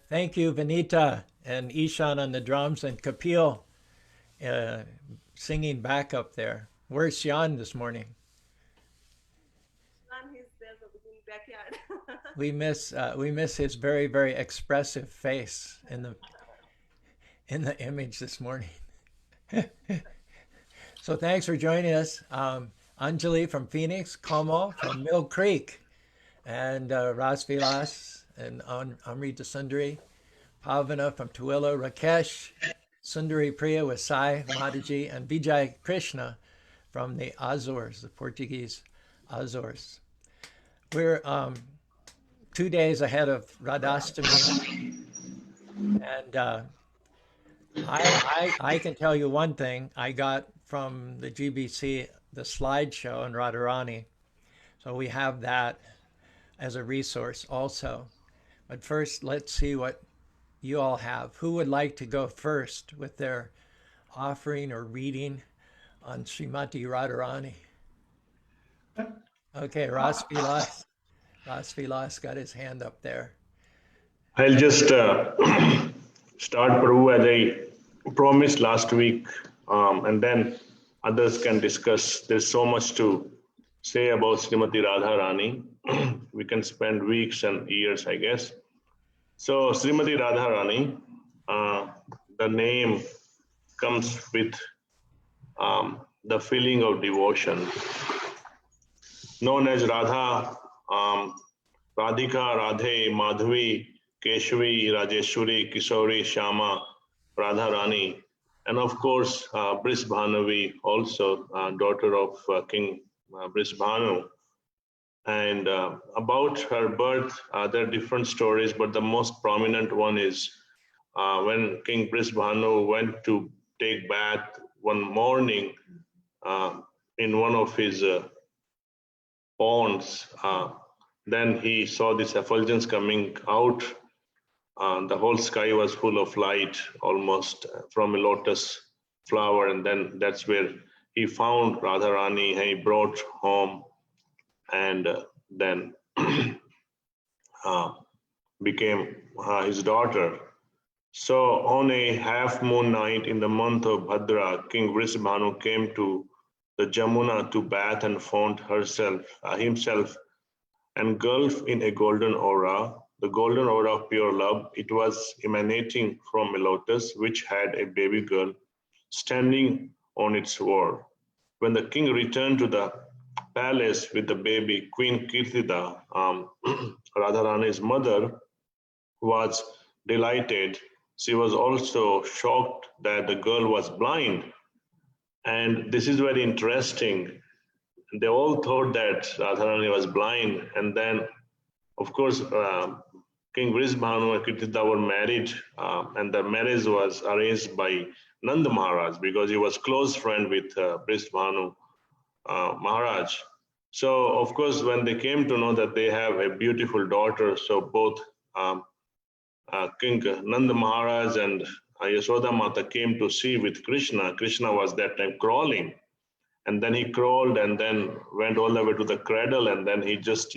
Thank you, Vinita and Ishan on the drums and Kapil singing back up there. Where's Shan this morning? He's there in the backyard. We miss his very, very expressive face in the image this morning. So thanks for joining us. Anjali from Phoenix, Kamal from Mill Creek, and Ras Vilas and Amrta Sundari, Pavana from Tooele, Rakesh, Sundari Priya with Sai Mataji, and Vijay Krishna from the Azores, the Portuguese Azores. We're 2 days ahead of Radhastami, and I can tell you one thing. I got from the GBC the slideshow on Radharani, so we have that as a resource also. But first, let's see what you all have. Who would like to go first with their offering or reading on Srimati Radharani? Okay, Ras Vilas. Ras Vilas got his hand up there. I'll just start, Prabhu, as I promised last week, and then others can discuss. There's so much to say about Srimati Radharani. We can spend weeks and years, I guess. So Srimati Radharani, the name comes with the feeling of devotion. Known as Radha, Radhika, Radhe, Madhavi, Keshavi, Rajeshwari, Kishori, Shama, Radharani, and of course, Brisbhanavi, also daughter of King Brisbhanu. And about her birth, there are different stories, but the most prominent one is when King Brisbhanu went to take bath one morning in one of his ponds. Then he saw this effulgence coming out. The whole sky was full of light, almost from a lotus flower. And then that's where he found Radharani, and he brought home, and then became his daughter. So on a half moon night in the month of Bhadra, King Vrisbhanu came to the Jamuna to bath and found himself engulfed in a golden aura, the golden aura of pure love. It was emanating from a lotus which had a baby girl standing on its sword. When the king returned to the palace with the baby, Queen Kirtida, Radharani's mother, was delighted. She was also shocked that the girl was blind. And this is very interesting. They all thought that Radharani was blind. And then, of course, King Vrisbhanu and Kirtida were married, and the marriage was arranged by Nanda Maharaj because he was close friend with Vrisbhanu Maharaj. So, of course, when they came to know that they have a beautiful daughter, so both King Nanda Maharaj and Yashoda Mata came to see with Krishna. Krishna was that time crawling, and then he crawled and then went all the way to the cradle, and then he just,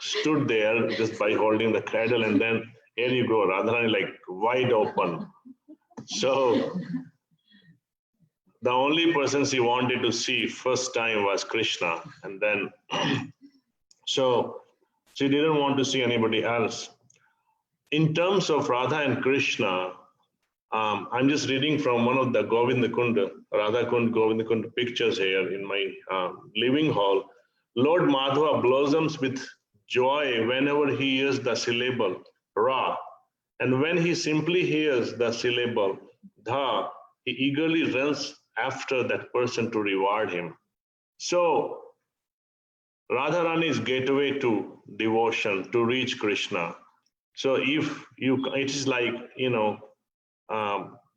stood there just by holding the cradle, and then here you go, Radharani like wide open. So the only person she wanted to see first time was Krishna, and then so she didn't want to see anybody else. In terms of Radha and Krishna, I'm just reading from one of the Govinda Kunda, Radha Kund, Govinda Kund pictures here in my living hall. Lord Madhava blossoms with joy whenever he hears the syllable Ra. And when he simply hears the syllable Dha, he eagerly runs after that person to reward him. So Radharani's gateway to devotion, to reach Krishna. So if you, it is like,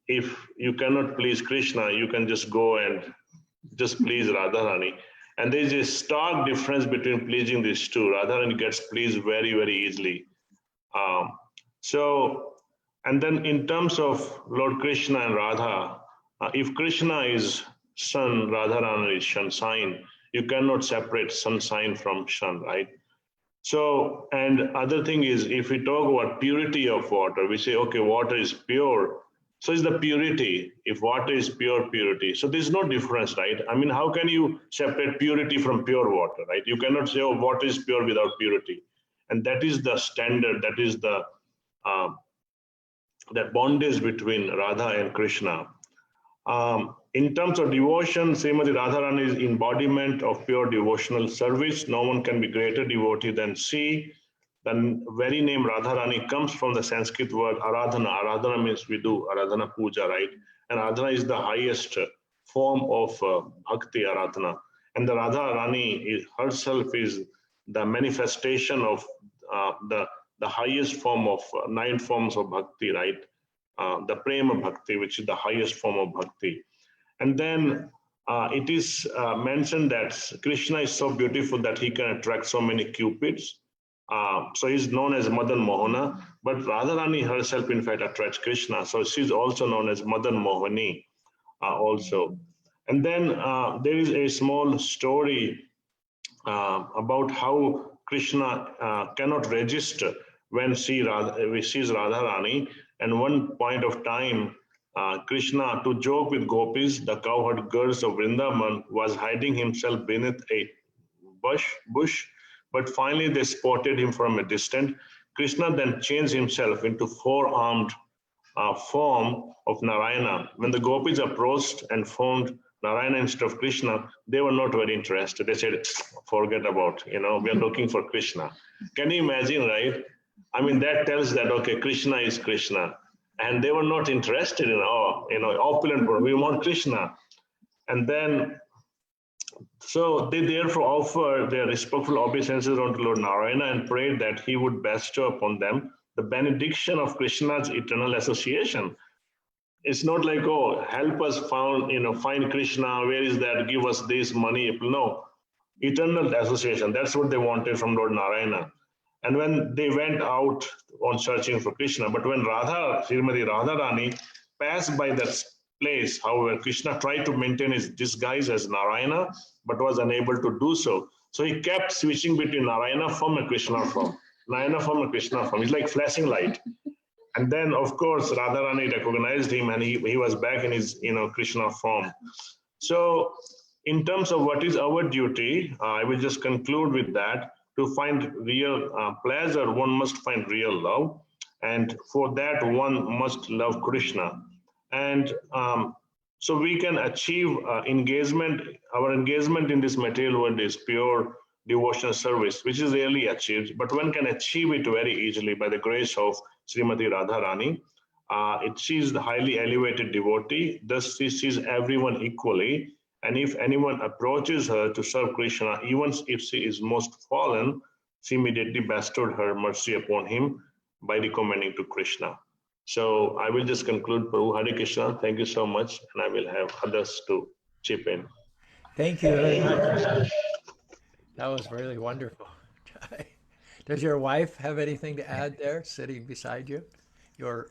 if you cannot please Krishna, you can just go and just please Radharani. And there is a stark difference between pleasing these two. Radharani gets pleased very, very easily. And then in terms of Lord Krishna and Radha, if Krishna is sun, Radharani is sun sign, you cannot separate sun sign from sun, right? So, and other thing is, if we talk about purity of water, we say, okay, water is pure. So is the purity. If water is pure, purity. So there's no difference, right? I mean, how can you separate purity from pure water, right? You cannot say, oh, water is pure without purity. And that is the standard, that is the that bondage between Radha and Krishna. In terms of devotion, Srimati Radharani is embodiment of pure devotional service. No one can be greater devotee than she. The very name Radharani comes from the Sanskrit word Aradhana. Aradhana means we do Aradhana Puja, right? And Aradhana is the highest form of Bhakti Aradhana. And the Radharani herself is the manifestation of the highest form of 9 forms of Bhakti, right? The Prema Bhakti, which is the highest form of Bhakti. And then it is mentioned that Krishna is so beautiful that he can attract so many cupids. So he's known as Madan Mohana, but Radharani herself, in fact, attracts Krishna. So she's also known as Madan Mohani also. And then there is a small story about how Krishna cannot register when he sees Radharani. And one point of time, Krishna, to joke with gopis, the cowherd girls of Vrindavan, was hiding himself beneath a bush, but finally they spotted him from a distance. Krishna then changed himself into 4-armed form of Narayana. When the gopis approached and found Narayana instead of Krishna, they were not very interested. They said, forget about, we are looking for Krishna. Can you imagine, right? I mean, that tells that, okay, Krishna is Krishna. And they were not interested in, opulent world. We want Krishna. And then, so they therefore offered their respectful obeisances unto Lord Narayana and prayed that he would bestow upon them the benediction of Krishna's eternal association. It's not like, oh, help us find Krishna. Where is that? Give us this money. No, eternal association. That's what they wanted from Lord Narayana. And when they went out on searching for Krishna, but when Srimati Radharani passed by that place, however, Krishna tried to maintain his disguise as Narayana, but was unable to do so. So he kept switching between Narayana form and Krishna form. Narayana form and Krishna form. It's like flashing light. And then, of course, Radharani recognized him and he was back in his, Krishna form. So in terms of what is our duty, I will just conclude with that. To find real pleasure, one must find real love. And for that, one must love Krishna. And so we can achieve engagement. Our engagement in this material world is pure devotional service, which is rarely achieved, but one can achieve it very easily by the grace of Srimati Radharani. She is the highly elevated devotee, thus she sees everyone equally. And if anyone approaches her to serve Krishna, even if she is most fallen, she immediately bestowed her mercy upon him by recommending to Krishna. So I will just conclude, Prabhu. Hare Krishna. Thank you so much. And I will have others to chip in. Thank you very much. That was really wonderful. Does your wife have anything to add there, sitting beside you? Your.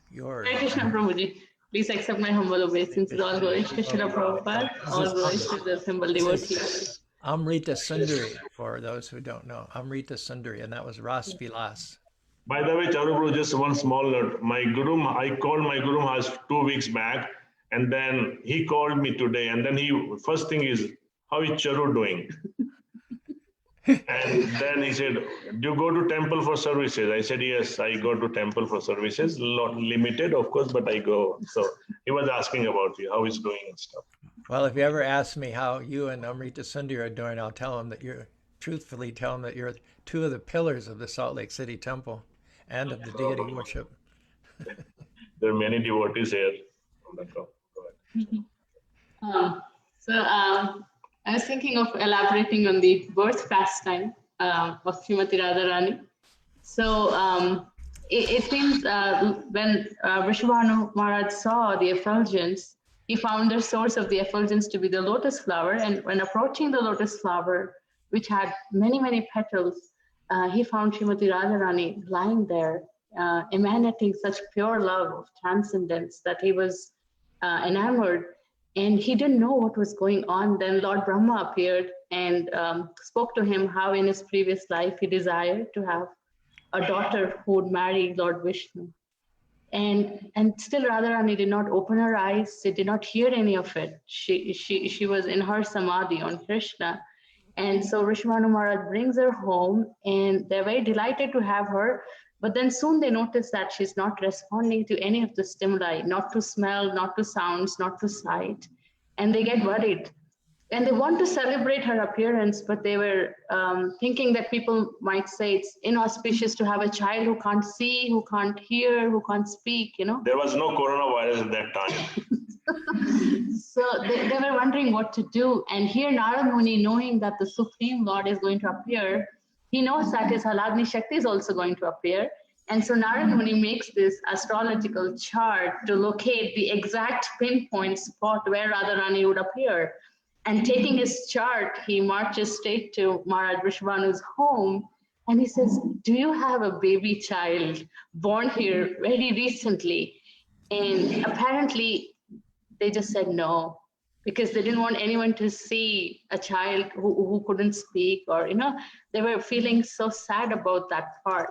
Hare Krishna, Prabhuji. Please accept my humble obeisances. All glories to Srila Prabhupada. All glories to the assembled devotees. Amrta Sundari, for those who don't know. Amrta Sundari, and that was Ras Vilas. By the way, Charu, just one small note. I called my Guru Maharaj 2 weeks back, and then he called me today, and then first thing is, how is Charu doing? And then he said, do you go to temple for services? I said, yes, I go to temple for services. Not limited, of course, but I go. So he was asking about you, how he's doing and stuff. Well, if you ever ask me how you and Amrta Sundari are doing, I'll tell him that truthfully tell him that you're two of the pillars of the Salt Lake City Temple and of the deity worship. There are many devotees here. I was thinking of elaborating on the birth pastime of Srimati Radharani. So it seems when Vrishabhanu Maharaj saw the effulgence, he found the source of the effulgence to be the lotus flower. And when approaching the lotus flower, which had many, many petals, he found Srimati Radharani lying there, emanating such pure love of transcendence that he was enamored. And he didn't know what was going on. Then Lord Brahma appeared and spoke to him how in his previous life he desired to have a daughter who would marry Lord Vishnu. And still Radharani did not open her eyes. She did not hear any of it. She was in her samadhi on Krishna. And so Vrishabhanu Maharaj brings her home and they're very delighted to have her. But then soon they notice that she's not responding to any of the stimuli, not to smell, not to sounds, not to sight. And they get worried. And they want to celebrate her appearance, but they were thinking that people might say it's inauspicious to have a child who can't see, who can't hear, who can't speak, There was no coronavirus at that time. So they were wondering what to do. And here Narad Muni, knowing that the Supreme Lord is going to appear, he knows that his Halagni Shakti is also going to appear. And so Narad Muni makes this astrological chart to locate the exact pinpoint spot where Radharani would appear. And taking his chart, he marches straight to Maharaj Vrishabhanu's home. And he says, do you have a baby child born here very recently? And apparently they just said no, because they didn't want anyone to see a child who couldn't speak, or, they were feeling so sad about that part.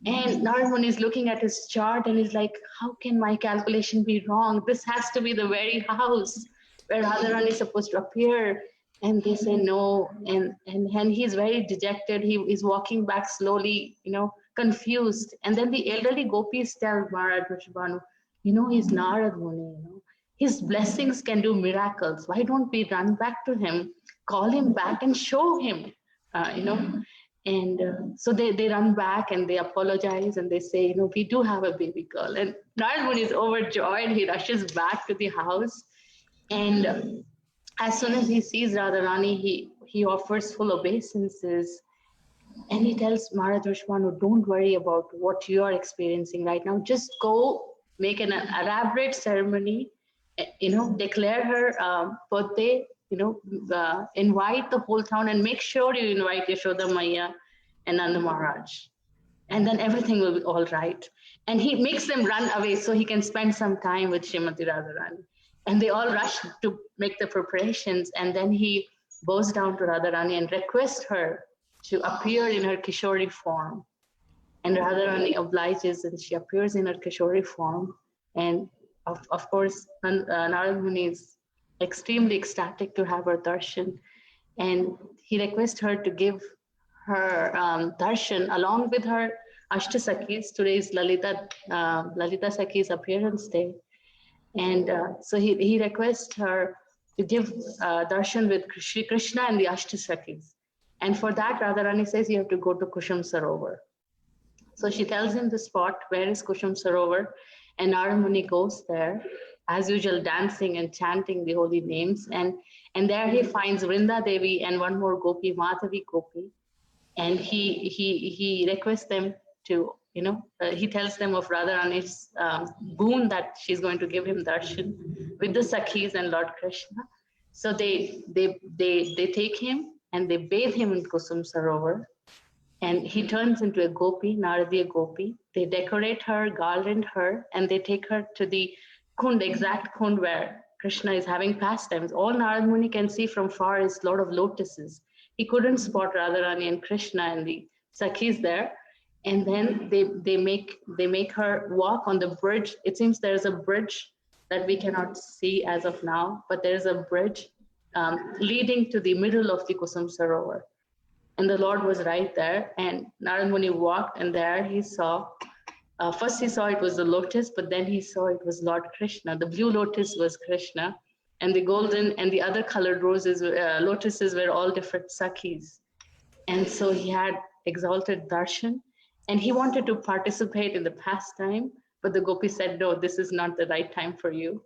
And Narad Muni is looking at his chart and he's like, how can my calculation be wrong? This has to be the very house where Radharani is supposed to appear. And they say no. And he's very dejected. He is walking back slowly, confused. And then the elderly gopis tell Maharaj Vrishabhanu, he's Narad Muni, His blessings can do miracles. Why don't we run back to him, call him back and show him, And so they run back and they apologize and they say, we do have a baby girl. And Narad Muni is overjoyed. He rushes back to the house. And as soon as he sees Radharani, he offers full obeisances. And he tells Maharaj Vishwanu, don't worry about what you are experiencing right now. Just go make an elaborate ceremony, declare her birthday, invite the whole town and make sure you invite Yashoda Maya and Nanda Maharaj. And then everything will be all right. And he makes them run away so he can spend some time with Srimati Radharani. And they all rush to make the preparations. And then he bows down to Radharani and requests her to appear in her Kishori form. And Radharani obliges and she appears in her Kishori form. And of course, Narad Muni is extremely ecstatic to have her darshan. And he requests her to give her darshan along with her Ashtasakis. Today is Lalita Sakhi's appearance day. And so he requests her to give darshan with Shri Krishna and the Ashtasakis. And for that, Radharani says you have to go to Kusham Sarovar. So she tells him the spot, where is Kusham Sarovar? And Narad Muni goes there, as usual, dancing and chanting the holy names. And there he finds Vrinda Devi and one more Gopi, Madhavi Gopi. And he requests them to, he tells them of Radharani's boon that she's going to give him darshan with the Sakhis and Lord Krishna. So they take him and they bathe him in Kusum Sarovar. And he turns into a gopi, Naradiya gopi. They decorate her, garland her, and they take her to the kund, exact kund where Krishna is having pastimes. All Narad Muni can see from far is a lot of lotuses. He couldn't spot Radharani and Krishna and the Sakhis there. And then they make her walk on the bridge. It seems there's a bridge that we cannot see as of now, but there's a bridge leading to the middle of the Kusum Sarovar. And the Lord was right there. And Narad Muni walked, and there he saw, first he saw it was the lotus, but then he saw it was Lord Krishna. The blue lotus was Krishna, and the golden and the other colored roses, lotuses were all different Sakhis. And so he had exalted darshan, and he wanted to participate in the pastime, but the gopi said, no, this is not the right time for you.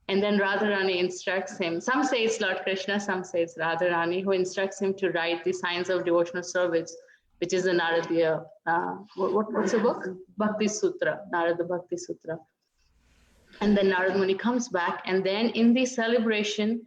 And then Radharani instructs him. Some say it's Lord Krishna, some say it's Radharani, who instructs him to write the Signs of Devotional Service, which is the Naradiya, what's the book? Bhakti Sutra, Narada Bhakti Sutra. And then Narad Muni comes back, and then in the celebration,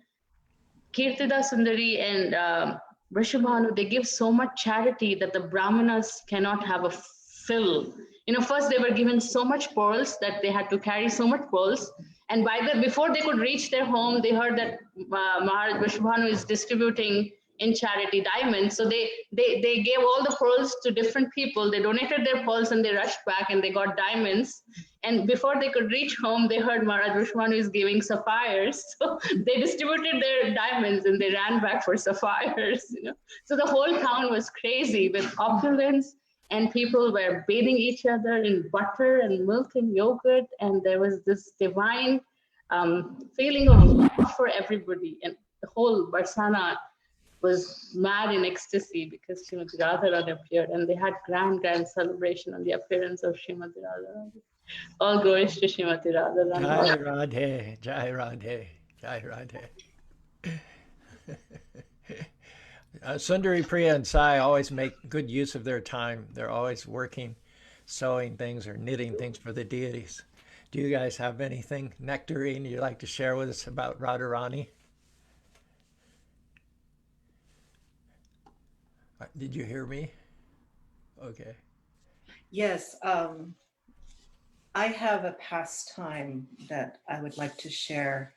Vinita Sundari and Vrishabhanu, they give so much charity that the Brahmanas cannot have a fill. First they were given so much pearls that they had to carry so much pearls. And before they could reach their home, they heard that Maharaj Vrishabhanu is distributing in charity diamonds. So they gave all the pearls to different people. They donated their pearls and they rushed back and they got diamonds. And before they could reach home, they heard Maharaj Vrishabhanu is giving sapphires. So they distributed their diamonds and they ran back for sapphires. So the whole town was crazy with opulence. And people were bathing each other in butter and milk and yogurt. And there was this divine feeling of love for everybody. And the whole Barsana was mad in ecstasy because Srimati Radharani appeared. And they had grand celebration on the appearance of Srimati Radharani. All glories to Srimati Radharani. Jai Radhe, Jai Radhe, Jai Radhe. Sundari, Priya, and Sai always make good use of their time. They're always working, sewing things or knitting things for the deities. Do you guys have anything, Nectarine, you'd like to share with us about Radharani? Did you hear me? Okay. Yes, I have a pastime that I would like to share.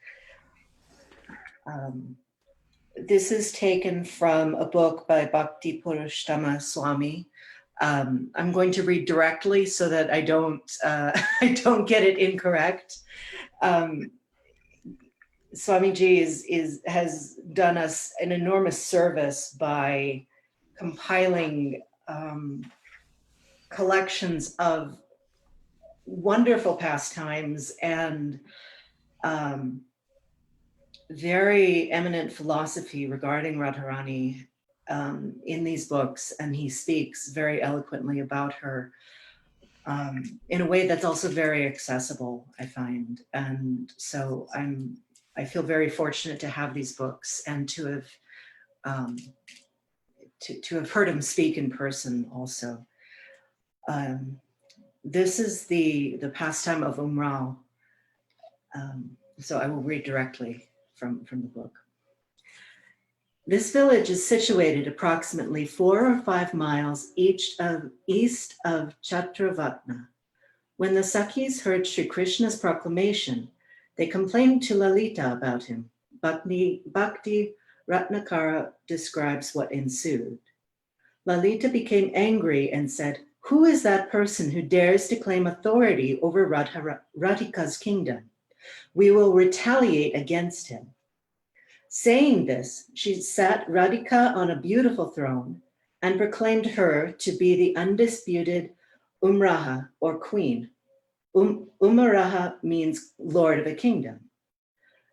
This is taken from a book by Bhakti Purushottama Swami. I'm going to read directly so that I don't get it incorrect. Swamiji has done us an enormous service by compiling collections of wonderful pastimes and very eminent philosophy regarding Radharani. in these books, and he speaks very eloquently about her in a way that's also very accessible, I find. And so I feel very fortunate to have these books and to have heard him speak in person also. This is the pastime of Umrao. So I will read directly from the book. This village is situated approximately 4 or 5 miles east of Chatravatna. When the Sakis heard Sri Krishna's proclamation, they complained to Lalita about him. Bhakti Ratnakara describes what ensued. Lalita became angry and said, "Who is that person who dares to claim authority over Radhika's kingdom? We will retaliate against him." Saying this, she sat Radhika on a beautiful throne and proclaimed her to be the undisputed Umraha, or queen. Umaraha means lord of a kingdom.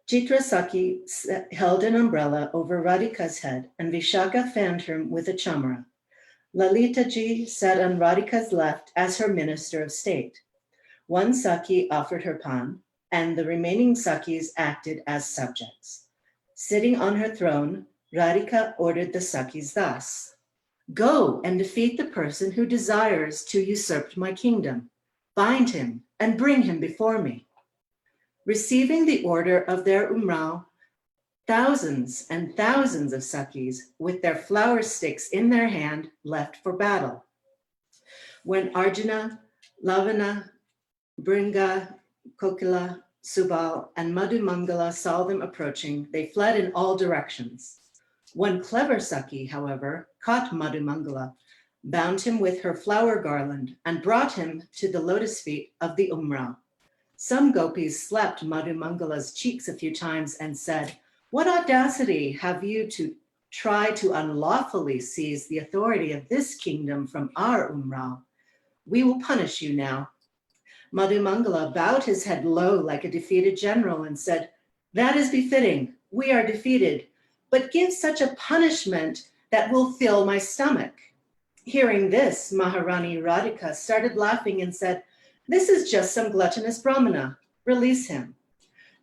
Chitra Saki held an umbrella over Radhika's head, and Vishaka fanned her with a chamara. Lalita ji sat on Radhika's left as her minister of state. One Saki offered her pan, and the remaining Sakis acted as subjects. Sitting on her throne, Radhika ordered the Sakis thus: "Go and defeat the person who desires to usurp my kingdom. Bind him and bring him before me." Receiving the order of their Umrao, thousands and thousands of Sakis with their flower sticks in their hand left for battle. When Arjuna, Lavana, Bringa, Kokila, Subal, and Madhumangala saw them approaching, they fled in all directions. One clever Saki, however, caught Madhumangala, bound him with her flower garland, and brought him to the lotus feet of the Umrao. Some gopis slapped Madhumangala's cheeks a few times and said, "What audacity have you to try to unlawfully seize the authority of this kingdom from our Umrao? We will punish you now." Madhumangala bowed his head low like a defeated general and said, "That is befitting. We are defeated, but give such a punishment that will fill my stomach." Hearing this, Maharani Radhika started laughing and said, "This is just some gluttonous Brahmana. Release him."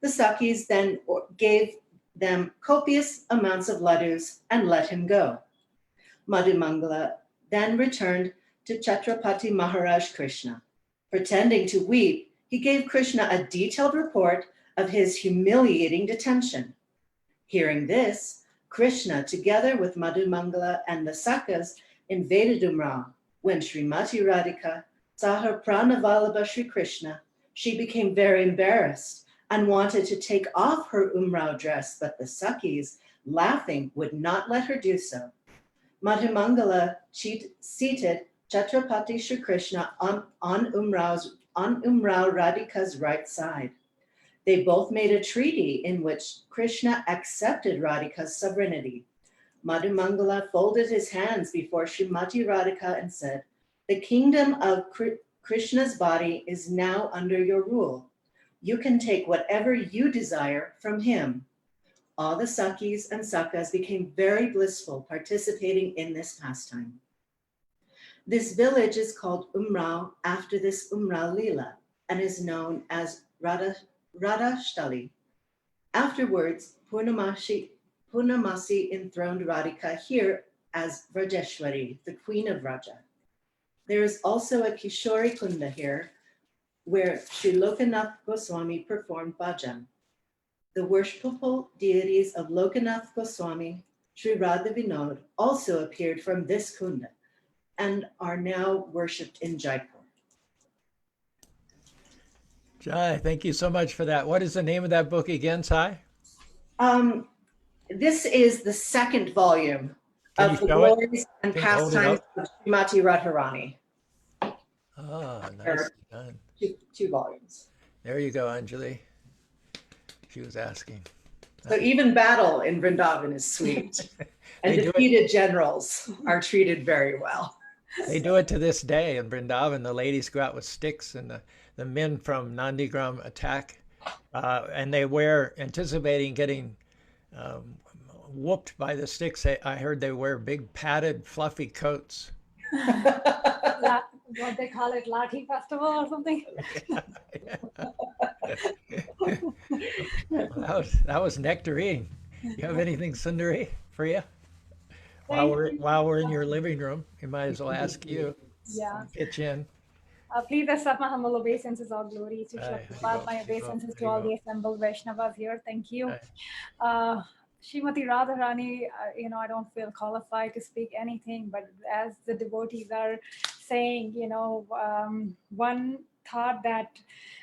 The Sakis then gave them copious amounts of laddus and let him go. Madhumangala then returned to Chhatrapati Maharaj Krishna. Pretending to weep, he gave Krishna a detailed report of his humiliating detention. Hearing this, Krishna, together with Madhumangala and the Sakas, invaded Umrao. When Srimati Radhika saw her Pranavallabha Sri Krishna, she became very embarrassed and wanted to take off her Umrao dress, but the Sakis, laughing, would not let her do so. Madhumangala seated Chhatrapati Sri Krishna on Umrao Radhika's right side. They both made a treaty in which Krishna accepted Radhika's sovereignty. Madhumangala folded his hands before Srimati Radhika and said, "The kingdom of Krishna's body is now under your rule. You can take whatever you desire from him." All the Sakis and Sakas became very blissful participating in this pastime. This village is called Umrao after this Umrao Leela and is known as Radhastami. Afterwards, Purnamasi enthroned Radhika here as Vrajeshwari, the queen of Vraja. There is also a Kishori Kunda here where Sri Lokanath Goswami performed bhajan. The worshipful deities of Lokanath Goswami, Sri Radha Vinod, also appeared from this kunda and are now worshipped in Jaipur. Jai, thank you so much for that. What is the name of that book again, Sai? This is the second volume Can of you the show it? glories and Can you hold it pastimes up? of Srimati Radharani. Ah, There nice are done. two volumes. There you go, Anjali. She was asking. So even battle in Vrindavan is sweet. And They do it. defeated generals are treated very well. They do it to this day in Vrindavan. The ladies go out with sticks, and the men from Nandigram attack, and they wear, anticipating getting whooped by the sticks. I heard they wear big padded, fluffy coats. What they call it, Lathi Festival or something. That was nectarine. You have anything, Sundari, for you? Thank you. While we're in your living room, we might as well ask you. Yeah. Pitch in. Please accept my humble obeisances, all glory to Aye, Prabhupada, my obeisances to all the assembled Vaishnavas here. Thank you. Aye. Srimati Radharani, I don't feel qualified to speak anything, but as the devotees are saying, one thought that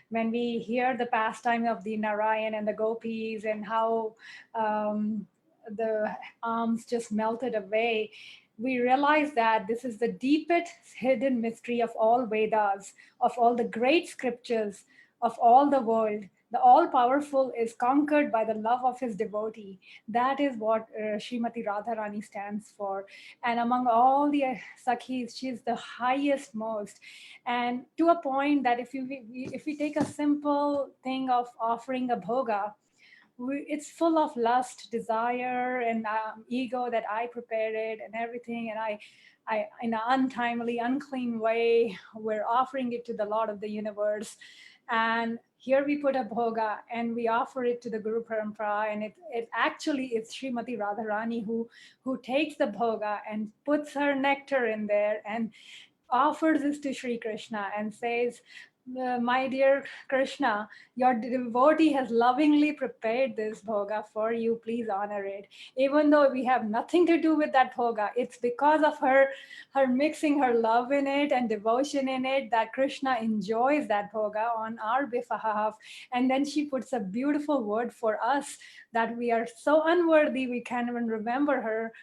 when we hear the pastime of the Narayan and the gopis and how the arms just melted away, we realize that this is the deepest hidden mystery of all Vedas, of all the great scriptures, of all the world. The all-powerful is conquered by the love of his devotee. That is what Srimati Radharani stands for. And among all the Sakhis, she's the highest most. And to a point that if we take a simple thing of offering a bhoga, it's full of lust, desire, and ego that I prepared it and everything. And I in an untimely, unclean way, we're offering it to the Lord of the universe. And here we put a bhoga and we offer it to the Guru Parampara, and it actually is Srimati Radharani who takes the bhoga and puts her nectar in there and offers this to Sri Krishna and says, my dear Krishna, your devotee has lovingly prepared this bhoga for you. Please honor it. Even though we have nothing to do with that bhoga, it's because of her mixing her love in it and devotion in it that Krishna enjoys that bhoga on our behalf. And then she puts a beautiful word for us that we are so unworthy we can't even remember her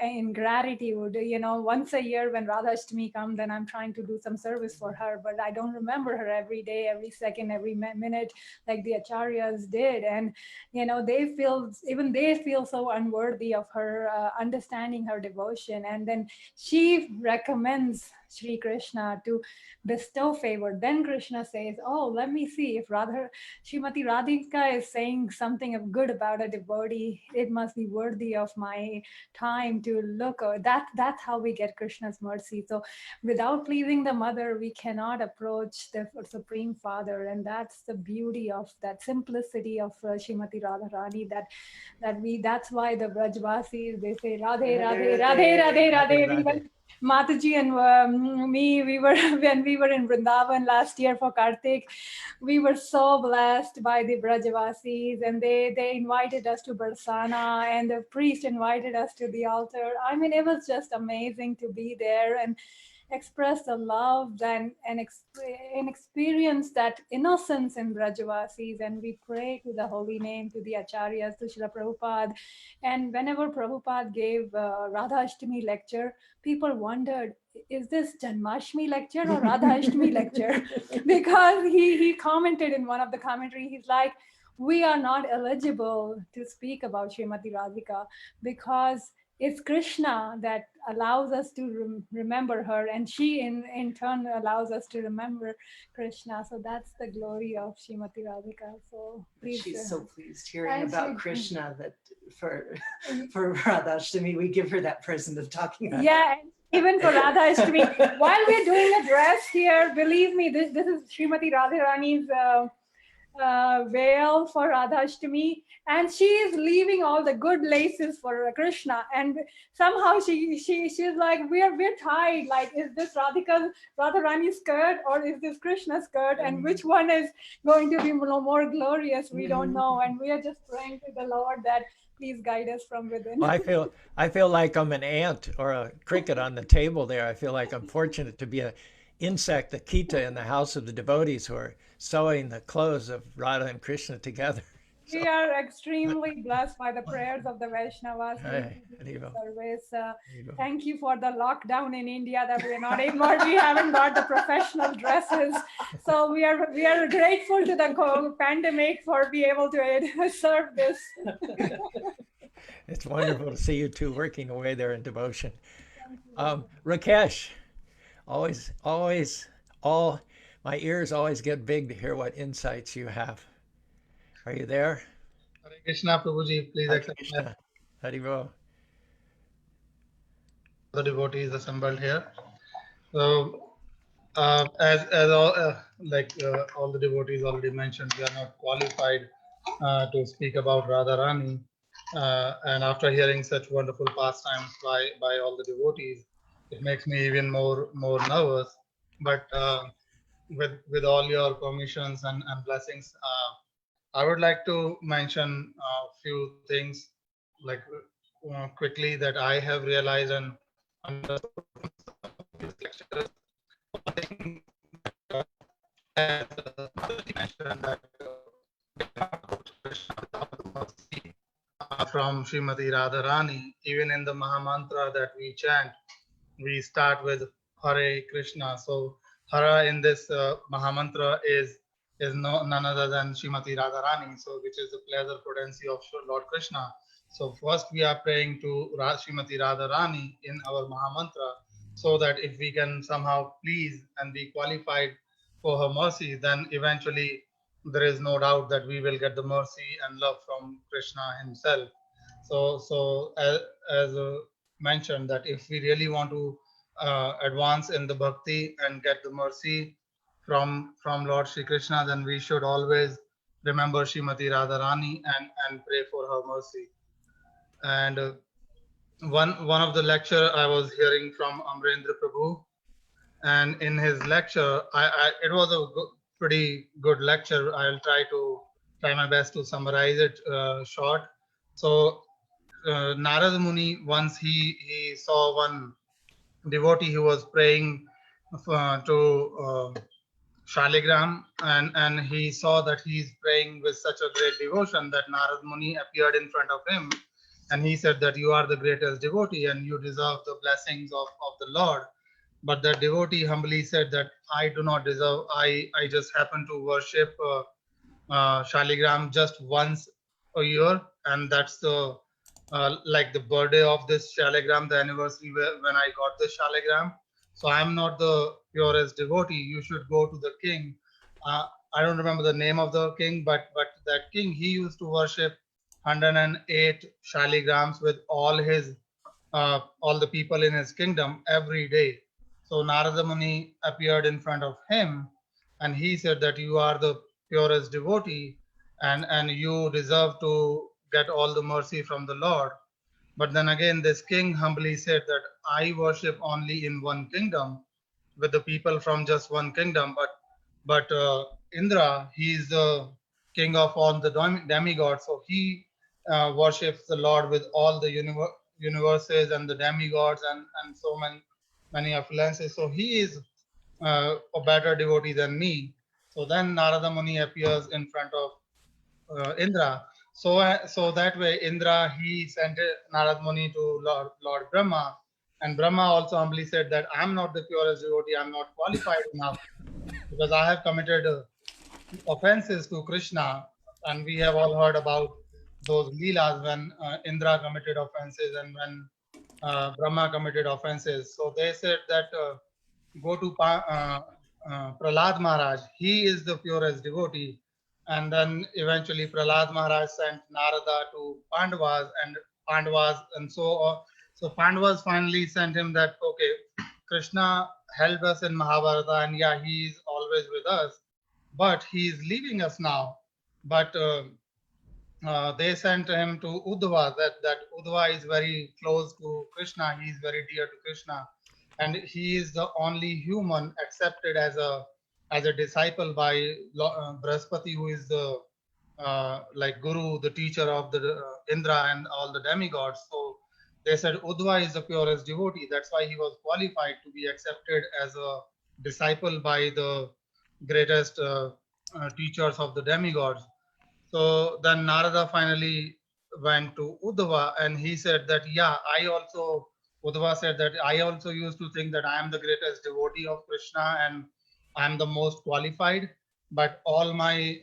in gratitude. Once a year when Radhastami comes, then I'm trying to do some service for her, but I don't remember her every day, every second, every minute like the acharyas did. And they feel so unworthy of her understanding her devotion. And then she recommends Sri Krishna to bestow favor. Then Krishna says, oh, let me see if Srimati Radhika is saying something of good about a devotee. It must be worthy of my time to look. That's how we get Krishna's mercy. So without pleasing the mother, we cannot approach the Supreme Father. And that's the beauty of that simplicity of Srimati Radharani, that's why the Brajvasis, they say, Radhe, Radhe, Radhe, Radhe, Radhe. Radhe. Mataji and me, when we were in Vrindavan last year for Kartik, we were so blessed by the Brajavasis, and they invited us to Barsana, and the priest invited us to the altar. I mean, it was just amazing to be there and express the love and experience that innocence in Brajavasis. And we pray to the holy name, to the acharyas, to Srila Prabhupada. And whenever Prabhupada gave Radhastami lecture, people wondered, is this Janmashtami lecture or Radhastami lecture? Because he commented in one of the commentary, he's like, we are not eligible to speak about Srimati Radhika because it's Krishna that allows us to remember her, and she in turn allows us to remember Krishna. So that's the glory of Srimati Radhika. So please, she's so pleased hearing and about Krishna that for Radhastami we give her that present of talking about. Yeah, even for Radhastami. While we're doing a dress here, believe me, this is Srimati Radharani's veil for Radhastami, and she is leaving all the good laces for Krishna. And somehow she's like, we're tied. Like, is this Radharani's skirt or is this Krishna's skirt? And which one is going to be more glorious? We don't know. And we are just praying to the Lord that please guide us from within. Well, I feel like I'm an ant or a cricket on the table there. I feel like I'm fortunate to be an insect, the Kita, in the house of the devotees who are sewing the clothes of Radha and Krishna together. We are extremely blessed by the prayers of the Vaishnavas. Service. Thank you for the lockdown in India that we're not able, we haven't got the professional dresses. So we are grateful to the pandemic for being able to serve this. It's wonderful to see you two working away there in devotion. Rakesh, my ears always get big to hear what insights you have. Are you there? Hare Krishna, Prabhuji, please Hare accept Krishna. Haribol. The devotees assembled here. So, as all, all the devotees already mentioned, we are not qualified to speak about Radharani. And after hearing such wonderful pastimes by all the devotees, it makes me even more nervous. But with all your permissions and blessings, I would like to mention a few things, like quickly, that I have realized and understood from these lectures. One thing, as Mataji mentioned, that we cannot go to Krishna without the mercy from Srimati Radharani. Even in the Mahamantra that we chant, we start with Hare Krishna. So Hara in this Mahamantra is none other than Srimati Radharani, so which is the pleasure potency of Lord Krishna. So first we are praying to Srimati Radharani in our Mahamantra, so that if we can somehow please and be qualified for her mercy, then eventually there is no doubt that we will get the mercy and love from Krishna himself. So as mentioned, that if we really want to advance in the bhakti and get the mercy from Lord Shri Krishna, then we should always remember Srimati Radharani and pray for her mercy. And one of the lecture I was hearing from Amrendra Prabhu, and in his lecture, it was a pretty good lecture. I'll try my best to summarize it short. So Narad Muni, once he saw one devotee who was praying to Shaligram, and he saw that he's praying with such a great devotion that Narad Muni appeared in front of him, and he said that you are the greatest devotee and you deserve the blessings of the Lord. But the devotee humbly said that I do not deserve, I just happen to worship Shaligram just once a year, and that's the like the birthday of this Shaligram, the anniversary when I got this Shaligram. So I'm not the purest devotee. You should go to the king. I don't remember the name of the king, but that king, he used to worship 108 Shaligrams with all the people in his kingdom every day. So Narada Muni appeared in front of him, and he said that you are the purest devotee, and you deserve to get all the mercy from the Lord. But then again, this king humbly said that I worship only in one kingdom with the people from just one kingdom. But Indra, he is the king of all the demigods, so he worships the Lord with all the universes and the demigods and so many affluences. So he is a better devotee than me. So then Narada Muni appears in front of Indra. So that way, Indra, he sent Narad Muni to Lord Brahma, and Brahma also humbly said that I'm not the purest devotee, I'm not qualified enough because I have committed offenses to Krishna, and we have all heard about those leelas when Indra committed offenses and when Brahma committed offenses. So they said that go to Prahlad Maharaj, he is the purest devotee. And then eventually Prahlad Maharaj sent Narada to Pandavas, and so Pandavas finally sent him that, okay, Krishna helped us in Mahabharata, and yeah, he is always with us, but he is leaving us now. But they sent him to Uddhava, that Uddhava is very close to Krishna, he is very dear to Krishna, and he is the only human accepted as a disciple by Brahaspati, who is the like guru, the teacher of the Indra and all the demigods. So they said Uddhava is the purest devotee. That's why he was qualified to be accepted as a disciple by the greatest teachers of the demigods. So then Narada finally went to Uddhava, and he said that, yeah, Uddhava said that I also used to think that I am the greatest devotee of Krishna and I am the most qualified, but all my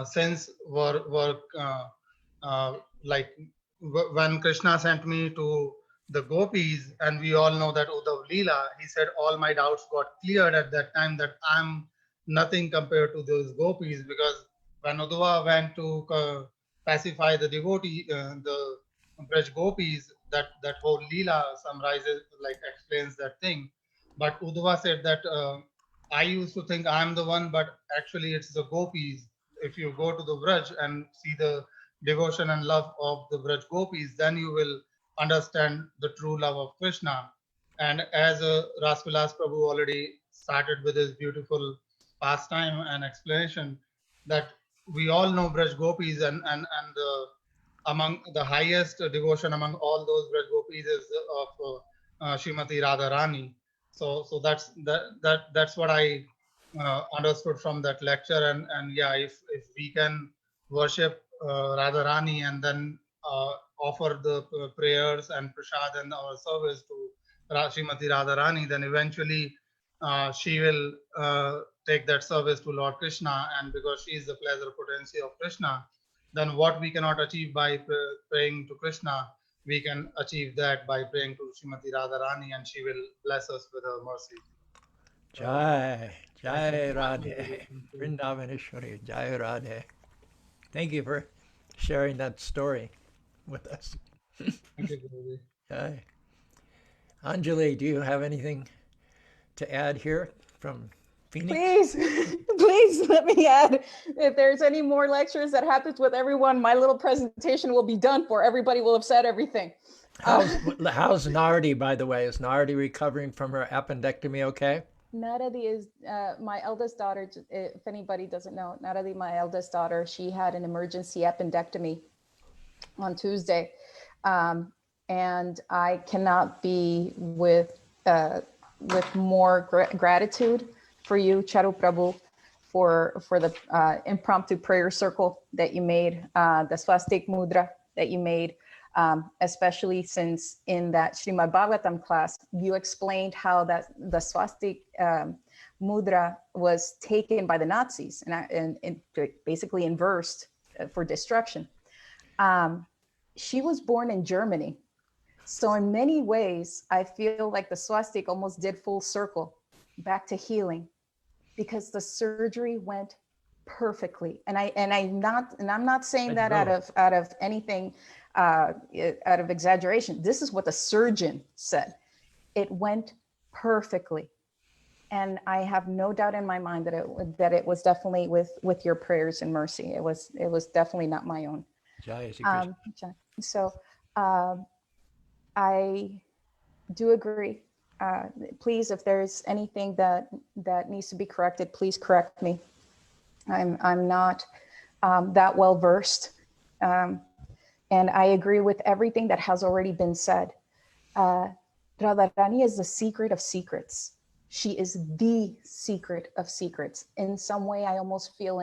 sins were like when Krishna sent me to the gopis, and we all know that Uddhav Leela, he said all my doubts got cleared at that time, that I'm nothing compared to those gopis, because when Uddhava went to pacify the devotee, Braj Gopis, that whole Leela summarizes, like explains that thing. But Uddhava said that I used to think I'm the one, but actually it's the Gopis. If you go to the Braj and see the devotion and love of the Braj Gopis, then you will understand the true love of Krishna. And as Rasvilas Prabhu already started with his beautiful pastime and explanation, that we all know Braj Gopis, and among the highest devotion among all those Braj Gopis is of Srimati Radharani. So that's what I understood from that lecture. And yeah, if we can worship Radharani and then offer the prayers and prasad and our service to Srimati Radharani, then eventually she will take that service to Lord Krishna, and because she is the pleasure potency of Krishna, then what we cannot achieve by praying to Krishna, we can achieve that by praying to Srimati Radharani, and she will bless us with her mercy. Jai, Jai Radhe, Vrindavaneshwari, Jai Radhe. Thank you for sharing that story with us. Thank you, Guruji. Jai. Anjali, do you have anything to add here from Phoenix? Please, please let me add, if there's any more lectures that happens with everyone, my little presentation will be done for everybody will have said everything. How's Nardi, by the way? Is Nardi recovering from her appendectomy okay? Naradi is my eldest daughter. If anybody doesn't know, Naradi, my eldest daughter, she had an emergency appendectomy on Tuesday. And I cannot be with more gratitude for you, Charu Prabhu, for the impromptu prayer circle that you made, the swastik mudra that you made, especially since in that Srimad Bhagavatam class, you explained how that the swastik mudra was taken by the Nazis and basically inversed for destruction. She was born in Germany. So in many ways, I feel like the swastik almost did full circle back to healing, because the surgery went perfectly. And I'm not saying that out of anything, out of exaggeration. This is what the surgeon said. It went perfectly. And I have no doubt in my mind that it was definitely with your prayers and mercy. It was definitely not my own. So I do agree. Please, if there's anything that needs to be corrected, please correct me. I'm not that well versed, and I agree with everything that has already been said. Radharani is the secret of secrets. She is the secret of secrets. In some way, I almost feel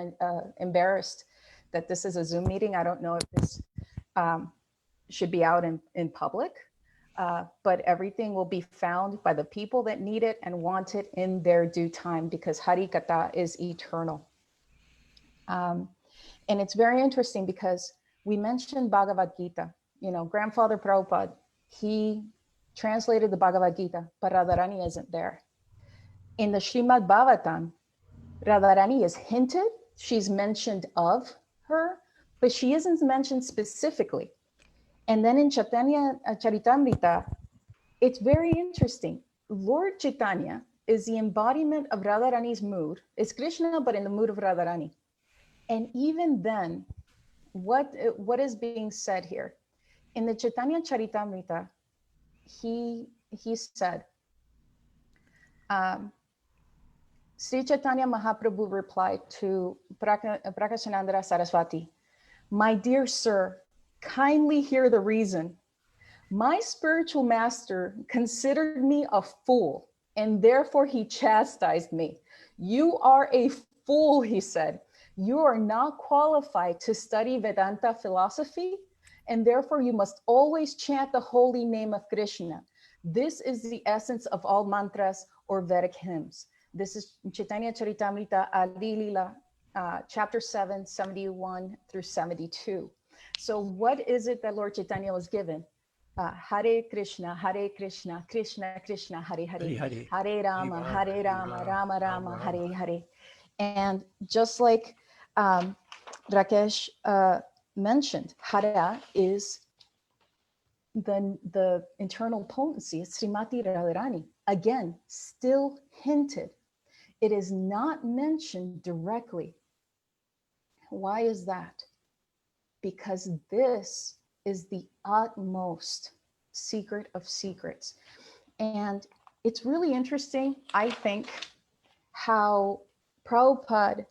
embarrassed that this is a Zoom meeting. I don't know if this should be out in public. But everything will be found by the people that need it and want it in their due time, because Hari Katha is eternal. And it's very interesting because we mentioned Bhagavad Gita. Grandfather Prabhupada, he translated the Bhagavad Gita, but Radharani isn't there. In the Srimad Bhagavatam, Radharani is hinted, she's mentioned of her, but she isn't mentioned specifically. And then in Chaitanya Charitamrita, it's very interesting. Lord Chaitanya is the embodiment of Radharani's mood. It's Krishna, but in the mood of Radharani. And even then, what is being said here? In the Chaitanya Charitamrita, he said, Sri Chaitanya Mahaprabhu replied to Prakashanandra Saraswati, "My dear sir, kindly hear the reason. My spiritual master considered me a fool, and therefore he chastised me. You are a fool," he said. "You are not qualified to study Vedanta philosophy, and therefore you must always chant the holy name of Krishna. This is the essence of all mantras or Vedic hymns." This is Chaitanya Charitamrita Adi Lila, chapter 7, 71 through 72. So what is it that Lord Chaitanya was given? Hare Krishna, Krishna Krishna, Hare Hare, Hare Rama, Rama Rama, Hare Hare. And just like Rakesh mentioned, Hare is the internal potency is Srimati Radharani. Again, still hinted. It is not mentioned directly. Why is that? Because this is the utmost secret of secrets. And it's really interesting, I think, how Prabhupada,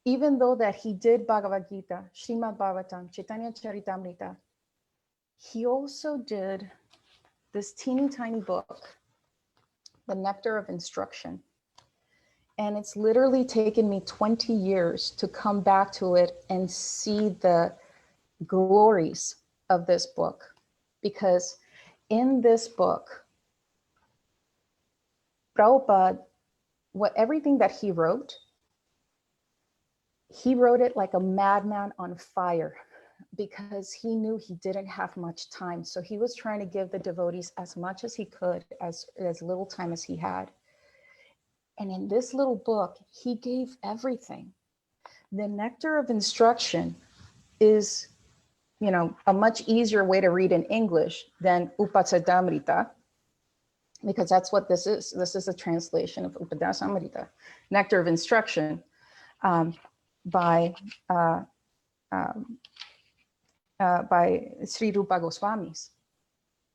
even though that he did Bhagavad Gita, Srimad Bhagavatam, Chaitanya Charitamrita, he also did this teeny tiny book, The Nectar of Instruction. And it's literally taken me 20 years to come back to it and see the glories of this book. Because in this book, Prabhupada, everything that he wrote it like a madman on fire, because he knew he didn't have much time. So he was trying to give the devotees as much as he could, as little time as he had. And in this little book, he gave everything. The Nectar of Instruction is, a much easier way to read in English than Upasadamrita, because that's what this is. This is a translation of Upasamrita, Nectar of Instruction, by Sri Rupa Goswamis.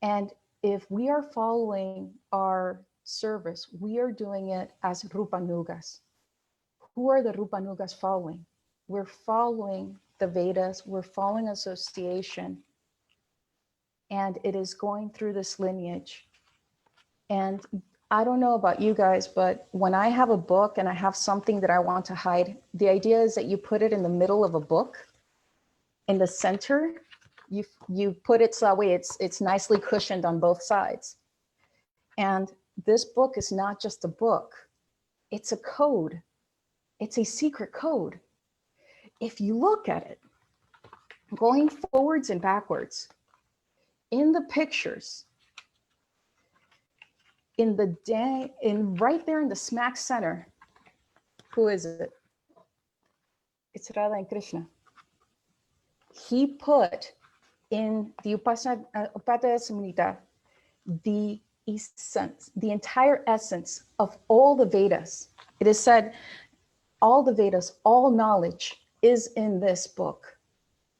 And if we are following our service, we are doing it as Rupanugas. Who are the Rupanugas following? We're following the Vedas, we're following association, and it is going through this lineage. And I don't know about you guys, but when I have a book and I have something that I want to hide, the idea is that you put it in the middle of a book, in the center, you put it so that way it's nicely cushioned on both sides. And this book is not just a book, it's a code. It's a secret code. If you look at it, going forwards and backwards, in the pictures, right there in the smack center, who is it? It's Radha and Krishna. He put in the Upasamrita the essence, the entire essence of all the Vedas. It is said, all the Vedas, all knowledge is in this book.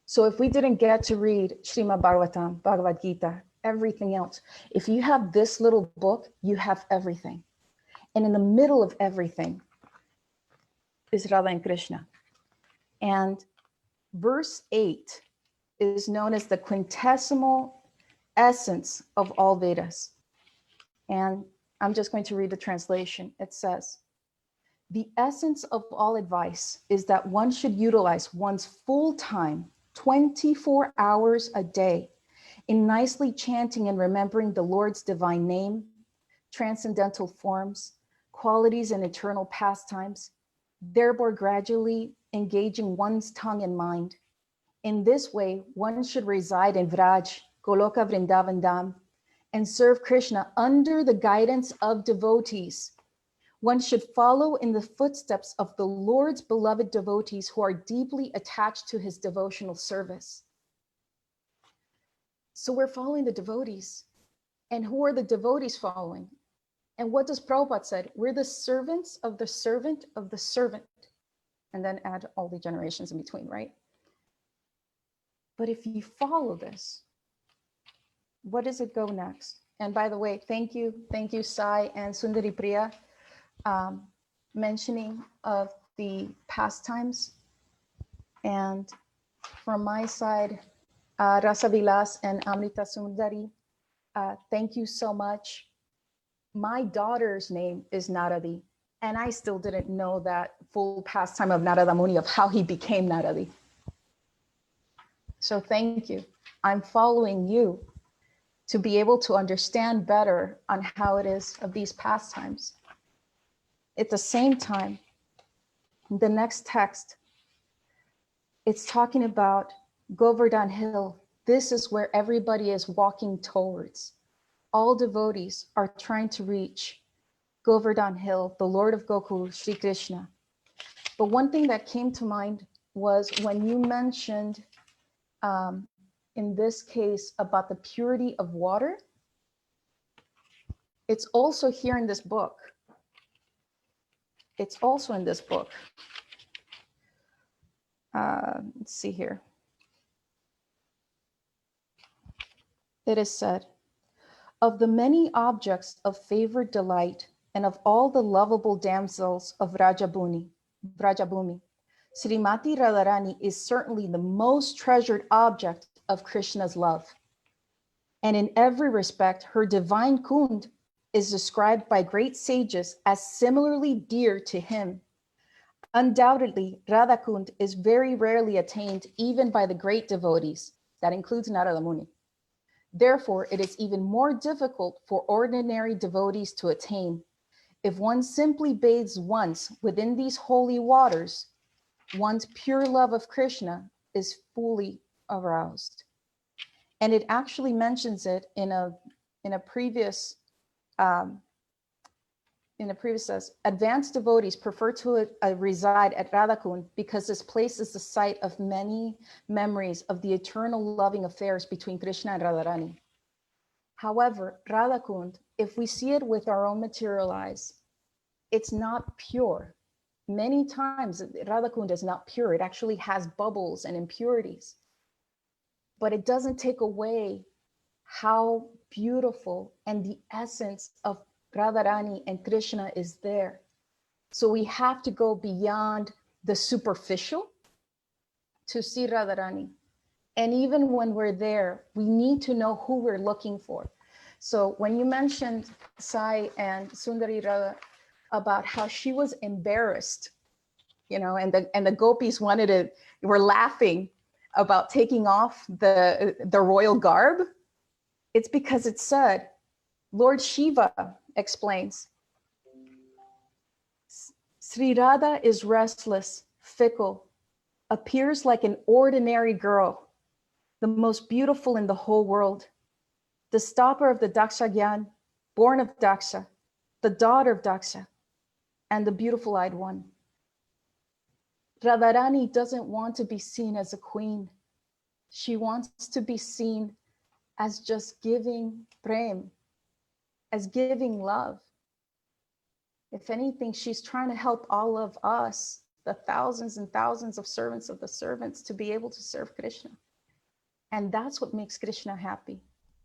So if we didn't get to read Srimad Bhagavatam, Bhagavad Gita, everything else, if you have this little book, you have everything. And in the middle of everything is Radha and Krishna. And verse 8 is known as the quintessimo essence of all Vedas. And I'm just going to read the translation. It says, the essence of all advice is that one should utilize one's full time, 24 hours a day, in nicely chanting and remembering the Lord's divine name, transcendental forms, qualities, and eternal pastimes, thereby gradually engaging one's tongue and mind. In this way, one should reside in Vraj, Goloka Vrindavan Dham, and serve Krishna under the guidance of devotees. One should follow in the footsteps of the Lord's beloved devotees who are deeply attached to his devotional service. So we're following the devotees. And who are the devotees following? And what does Prabhupada said? We're the servants of the servant of the servant. And then add all the generations in between, right? But if you follow this, what does it go next? And by the way, thank you, Sai and Sundari Priya, mentioning of the pastimes. And from my side, Rasa Vilas and Amrta Sundari, thank you so much. My daughter's name is Naradi, and I still didn't know that full pastime of Narada Muni, of how he became Naradi. So thank you. I'm following you to be able to understand better on how it is of these pastimes. At the same time, the next text, it's talking about Govardhan Hill. This is where everybody is walking towards. All devotees are trying to reach Govardhan Hill, the Lord of Gokul, Sri Krishna. But one thing that came to mind was when you mentioned in this case about the purity of water, it's also here in this book. It's also in this book. Let's see here. It is said, of the many objects of favored delight and of all the lovable damsels of Vrajabhumi, Srimati Radharani is certainly the most treasured object of Krishna's love. And in every respect, her divine Kund is described by great sages as similarly dear to him. Undoubtedly, Radha Kund is very rarely attained even by the great devotees. That includes Narada Muni. Therefore, it is even more difficult for ordinary devotees to attain. If one simply bathes once within these holy waters, one's pure love of Krishna is fully aroused. And it actually mentions it in a previous says, advanced devotees prefer to reside at Radhakund because this place is the site of many memories of the eternal loving affairs between Krishna and Radharani. However, Radhakund, if we see it with our own material eyes, it's not pure. Many times Radhakund is not pure. It actually has bubbles and impurities. But it doesn't take away how beautiful and the essence of Radharani and Krishna is there. So we have to go beyond the superficial to see Radharani. And even when we're there, we need to know who we're looking for. So when you mentioned Sai and Sundari Radha about how she was embarrassed, you know, and the gopis were laughing about taking off the royal garb, it's because it said, Lord Shiva explains, Sri Radha is restless, fickle, appears like an ordinary girl, the most beautiful in the whole world, the stopper of the Daksha Gyan, born of Daksha, the daughter of Daksha, and the beautiful-eyed one. Radharani doesn't want to be seen as a queen. She wants to be seen as just giving prem, as giving love. If anything, she's trying to help all of us, the thousands and thousands of servants of the servants, to be able to serve Krishna. And that's what makes Krishna happy.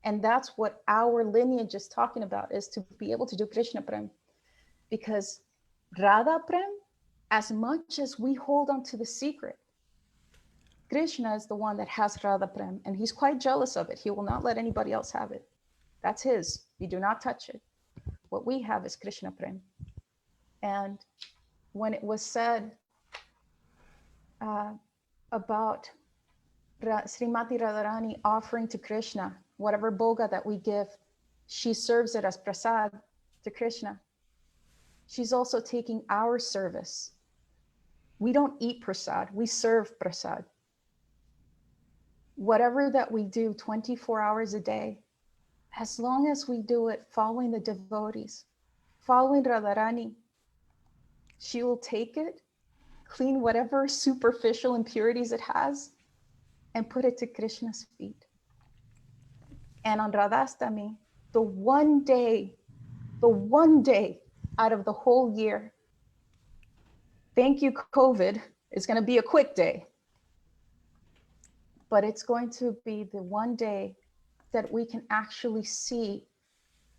And that's what our lineage is talking about, is to be able to do Krishna Prem. Because Radha Prem, as much as we hold on to the secret, Krishna is the one that has Radha Prem, and he's quite jealous of it. He will not let anybody else have it. That's his. We do not touch it. What we have is Krishna Prem. And when it was said about Srimati Radharani offering to Krishna, whatever bhoga that we give, she serves it as prasad to Krishna. She's also taking our service. We don't eat prasad, we serve prasad. Whatever that we do 24 hours a day, as long as we do it following the devotees, following Radharani, she will take it, clean whatever superficial impurities it has, and put it to Krishna's feet. And on Radhastami, the one day out of the whole year, thank you, COVID, is going to be a quick day. But it's going to be the one day that we can actually see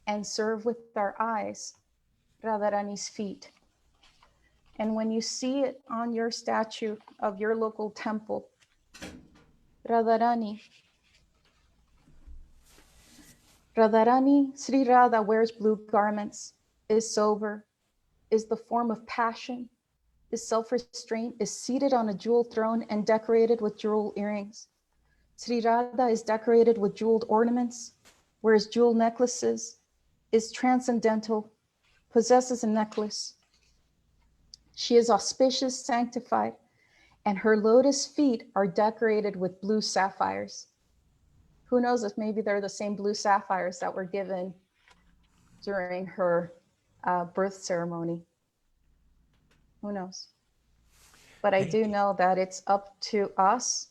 and serve with our eyes Radharani's feet. And when you see it on your statue of your local temple, Radharani, Sri Radha wears blue garments, is sober, is the form of passion, is self-restraint, is seated on a jeweled throne and decorated with jeweled earrings. Sri Radha is decorated with jeweled ornaments, wears jeweled necklaces, is transcendental, possesses a necklace. She is auspicious, sanctified, and her lotus feet are decorated with blue sapphires. Who knows if maybe they're the same blue sapphires that were given during her birth ceremony. Who knows? But I do know that it's up to us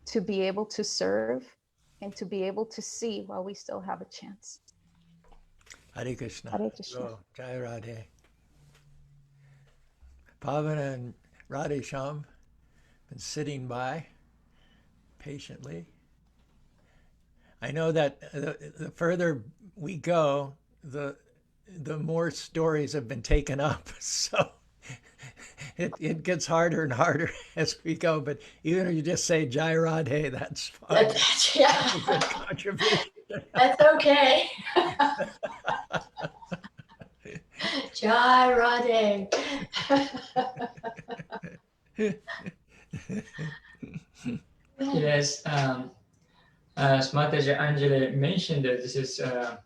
to be able to serve and to be able to see while we still have a chance. Hare Krishna. Hare Krishna. Oh, Jai Radhe. Pavana and Radhe Sham been sitting by patiently. I know that the further we go, the more stories have been taken up. So it gets harder and harder as we go. But even if you just say Jai Radhe, that's fine. That's, yeah. That's a good contribution. That's okay. Jai Radhe. Yes, as Mataji Anjali mentioned, that this is a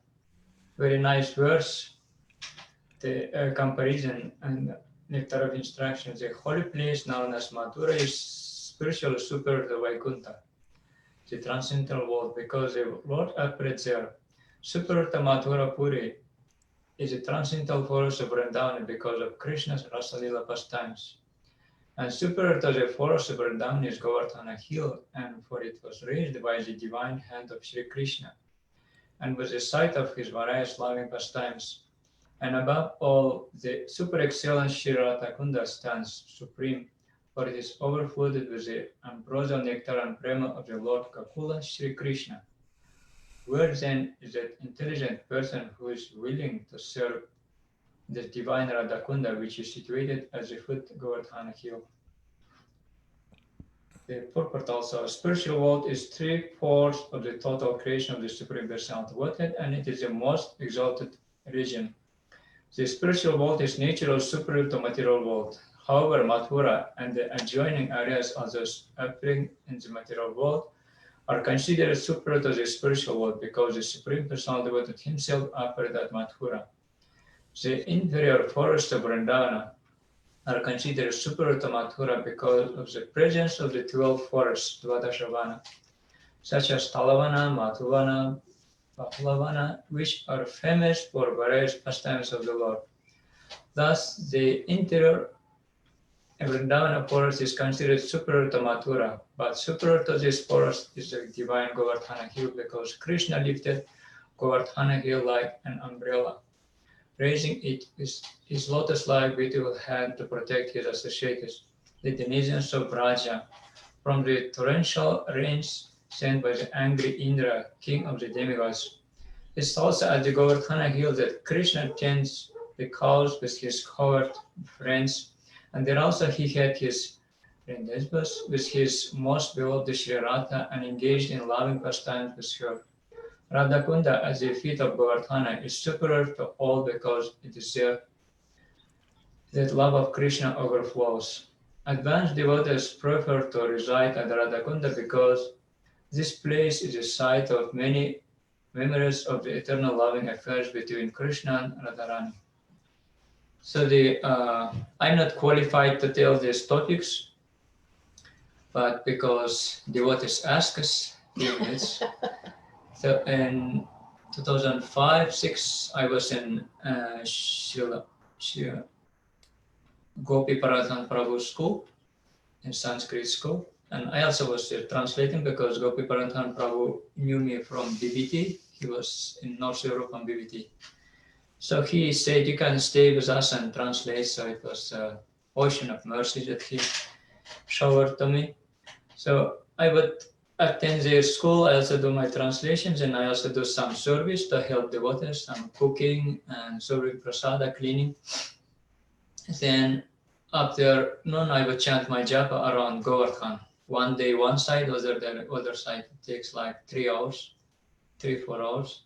very nice verse, the comparison and nectar of instructions. The holy place known as Mathura is spiritual super the Vaikuntha, the transcendental world, because the Lord operates there. Super the Mathura Puri is a transcendental forest of Vrindavan because of Krishna's Rasalila pastimes. And superior to the forest of Vrindavan is Govardhana hill, and for it was raised by the divine hand of Sri Krishna, and was the site of his various loving pastimes. And above all, the super excellent Sri Radhakunda stands supreme, for it is overflooded with the ambrosial nectar and prema of the Lord Kakula Sri Krishna. Where then is that intelligent person who is willing to serve the divine Radhakunda, which is situated at the foot of Govardhana hill? The purport also, spiritual world is 3/4 of the total creation of the Supreme Personality Godhead, and it is the most exalted region. The spiritual world is natural superior to material world. However, Mathura and the adjoining areas of those appearing in the material world are considered superior to the spiritual world because the Supreme Personality Godhead himself appeared at Mathura. The inferior forests of Vrindavana are considered superior to Mathura because of the presence of the 12 forests, Dvadashavana, such as Talavana, Madhuvana, Baplavana, which are famous for various pastimes of the Lord. Thus, the interior Vrindavana forest is considered superior to Mathura, but superior to this forest is the divine Govardhana hill because Krishna lifted Govardhana hill like an umbrella, raising it with his lotus-like beautiful hand to protect his associates, the denizens of Braja, from the torrential rains sent by the angry Indra, king of the demigods. It's also at the Govardhana hill that Krishna tends the cows with his cowherd friends, and there also he had his rendezvous with his most beloved Sri Radha and engaged in loving pastimes with her. Radhakunda at the feet of Govardhana is superior to all because it is there that love of Krishna overflows. Advanced devotees prefer to reside at Radhakunda because this place is a site of many memories of the eternal loving affairs between Krishna and Radharani. So I'm not qualified to tell these topics, but because devotees ask us, few minutes. So in 2005-06, I was in Gopi Paradhan Prabhu's school, in Sanskrit school. And I also was translating because Gopi Paradhan Prabhu knew me from BBT. He was in North Europe on BBT. So he said, you can stay with us and translate. So it was an ocean of mercy that he showered to me. So I would attend their school. I also do my translations, and I also do some service to help devotees, some cooking and serving prasada, cleaning. Then after noon, I would chant my japa around Govardhan. One day, one side, other side. It takes like 3 hours, 3-4 hours.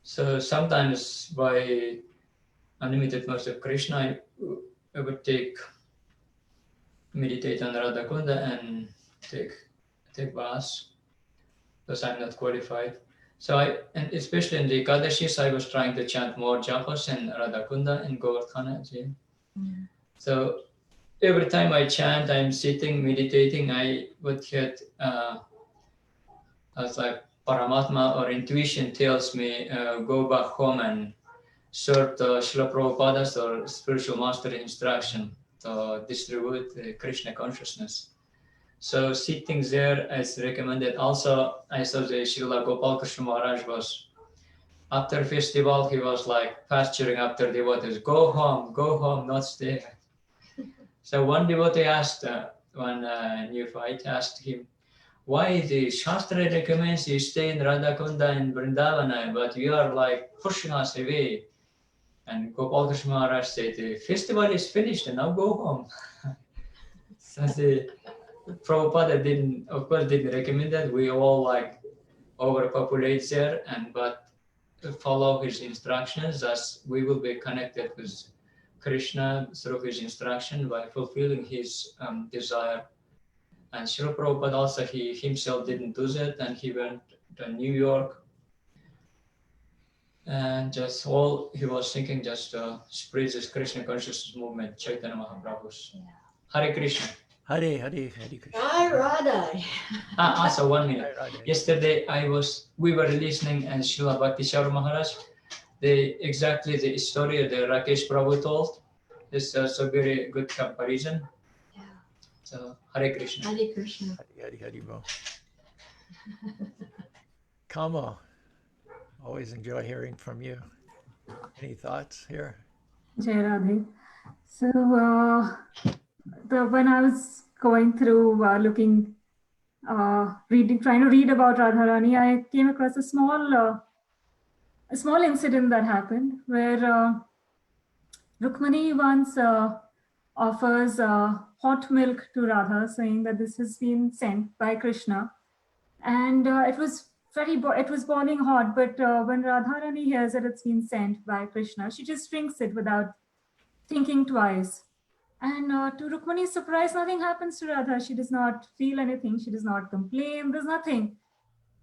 So sometimes by unlimited mercy of Krishna, I would meditate on Radhakunda and take baths, because I'm not qualified. So and especially in the Ekadashis, I was trying to chant more japas in Radhakunda and Govardhana. So every time I chant, I'm sitting, meditating, I would get, as like Paramatma or intuition tells me, go back home and serve the Srila Prabhupada's or spiritual master instruction to distribute the Krishna consciousness. So sitting there is recommended. Also, I saw the Srila Gopal Krishna Maharaj was, after festival, he was like pasturing after devotees, go home, not stay. So one devotee asked, one neophyte asked him, why the Shastra recommends you stay in Radhakunda and Vrindavana, but you are like pushing us away. And Gopal Krishna Maharaj said, the festival is finished and now go home. So the Prabhupada didn't, of course, didn't recommend that. We all like overpopulate there, but follow his instructions, thus we will be connected with Krishna through his instruction by fulfilling his desire. And Srila Prabhupada also, he himself didn't do that, and he went to New York, and just all he was thinking just to spread this Krishna consciousness movement, Chaitanya Mahaprabhu's. Hare Krishna. Hare Krishna. Hi, Radha. Also 1 minute. Hare Radhe. Yesterday we were listening and Srila Bhakti Sharma Maharaj, exactly the story that Rakesh Prabhu told. It's also very good comparison. Yeah. So Hare Krishna. Hare Krishna. Hare Bo. Kamo, always enjoy hearing from you. Any thoughts here? Jai Radhe. So when I was going through trying to read about Radharani, I came across a small incident that happened where Rukmani once offers hot milk to Radha, saying that this has been sent by Krishna, and it was boiling hot. But when Radharani hears that it's been sent by Krishna, she just drinks it without thinking twice. And to Rukmani's surprise, nothing happens to Radha. She does not feel anything. She does not complain. There's nothing.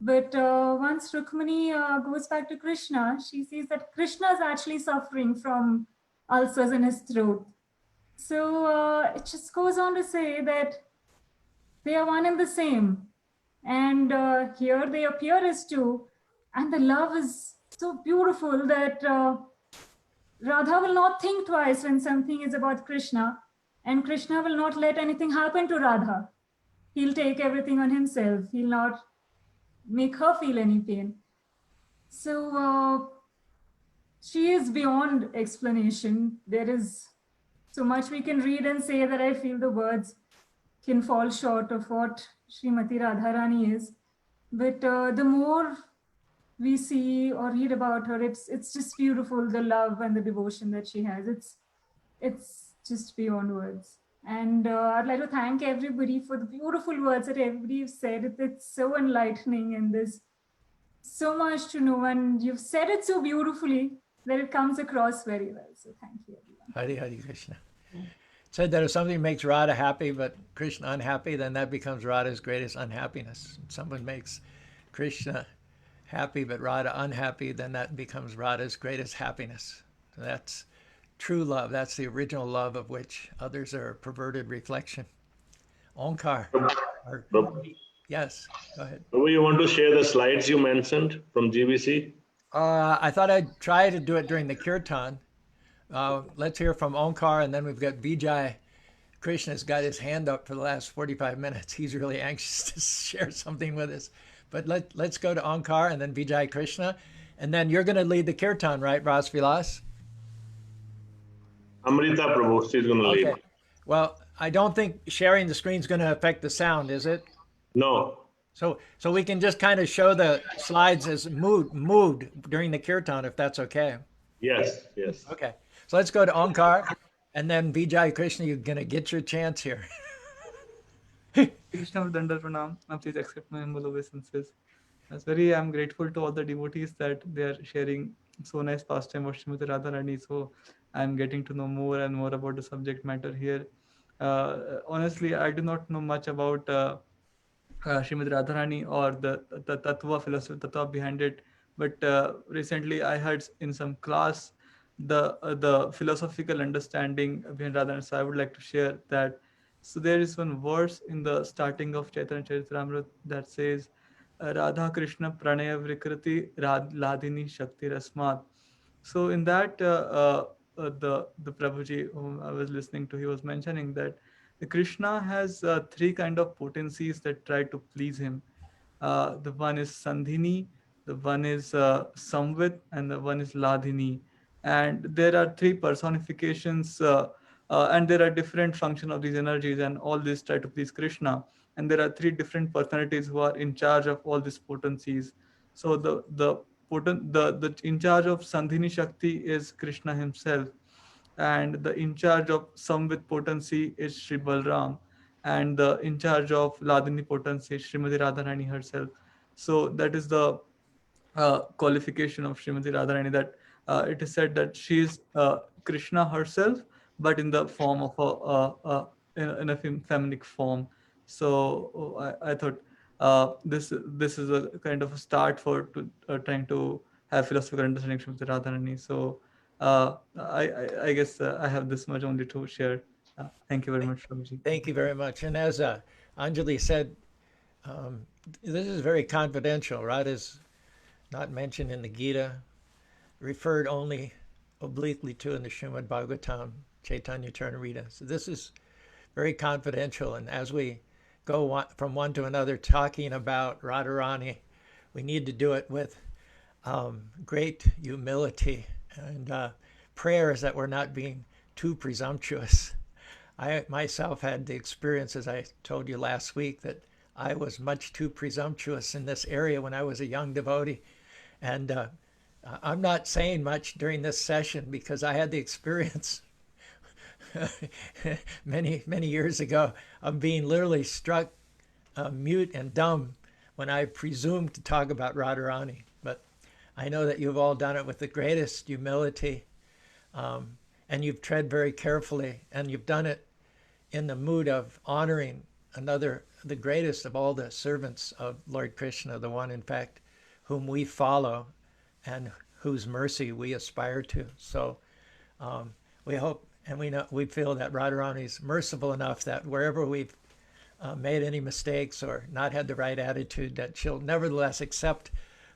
But once Rukmani goes back to Krishna, she sees that Krishna is actually suffering from ulcers in his throat. So it just goes on to say that they are one and the same. And here they appear as two. And the love is so beautiful that Radha will not think twice when something is about Krishna. And Krishna will not let anything happen to Radha. He'll take everything on himself. He'll not make her feel any pain. So she is beyond explanation. There is so much we can read and say that I feel the words can fall short of what Srimati Radharani is. But the more we see or read about her, it's just beautiful, the love and the devotion that she has. It's just beyond words. And I'd like to thank everybody for the beautiful words that everybody has said. It's so enlightening, and there's so much to know, and you've said it so beautifully that it comes across very well. So thank you, everyone. Hare Krishna. Said that if something makes Radha happy but Krishna unhappy, then that becomes Radha's greatest unhappiness. If someone makes Krishna happy but Radha unhappy, then that becomes Radha's greatest happiness. So that's true love. That's the original love of which others are a perverted reflection. Onkar. Yes, go ahead. Prabhu, you want to share the slides you mentioned from GBC? I thought I'd try to do it during the kirtan. Let's hear from Onkar, and then we've got Vijay. Krishna's got his hand up for the last 45 minutes. He's really anxious to share something with us. But let's go to Onkar and then Vijay Krishna. And then you're going to lead the kirtan, right, Ras Vilas? Amrita Prabhu, she's going to lead. Well, I don't think sharing the screen is going to affect the sound, is it? No. So we can just kind of show the slides as moved during the kirtan, if that's okay. Yes. Okay. So let's go to Onkar, and then Vijay Krishna, you're going to get your chance here. Krishna Danda Pranam. Please accept my humble obeisances. I'm grateful to all the devotees that they are sharing so nice pastime of Srimati Radharani. So I'm getting to know more and more about the subject matter here. Honestly, I do not know much about Srimati Radharani or the tattva philosophy, tattva behind it. But recently I heard in some class the philosophical understanding behind Radharani. So I would like to share that. So there is one verse in the starting of Chaitanya Charitamrita that says, Radha Krishna Pranaya Vrikriti Ladini Shakti Rasmat. So in that, the Prabhuji whom I was listening to, he was mentioning that Krishna has three kind of potencies that try to please him. The one is Sandhini, the one is Samvit, and the one is Ladhini. And there are three personifications, and there are different function of these energies, and all these try to please Krishna. And there are three different personalities who are in charge of all these potencies. So the in charge of Sandhini Shakti is Krishna himself, and the in charge of Samvit potency is Sri Balram, and the in charge of Ladini potency is Srimati Radharani herself. So that is the qualification of Srimati Radharani, that it is said that she is Krishna herself, but in the form of in a feminine form. So I thought this is a kind of a start for trying to have philosophical understanding of Srimati Radharani. So I guess I have this much only to share. Thank you very much, Prabhuji. Thank you very much. And as Anjali said, this is very confidential. Radha's not mentioned in the Gita, referred only obliquely to in the Srimad Bhagavatam, Chaitanya Charitamrita. So this is very confidential. And as we go from one to another talking about Radharani, we need to do it with great humility and prayers that we're not being too presumptuous. I myself had the experience, as I told you last week, that I was much too presumptuous in this area when I was a young devotee. And I'm not saying much during this session because I had the experience many years ago of being literally struck mute and dumb when I presumed to talk about Radharani. But I know that you've all done it with the greatest humility, and you've tread very carefully, and you've done it in the mood of honoring the greatest of all the servants of Lord Krishna, the one, in fact, whom we follow and whose mercy we aspire to. So we hope and we feel that Radharani is merciful enough that wherever we've made any mistakes or not had the right attitude, that she'll nevertheless accept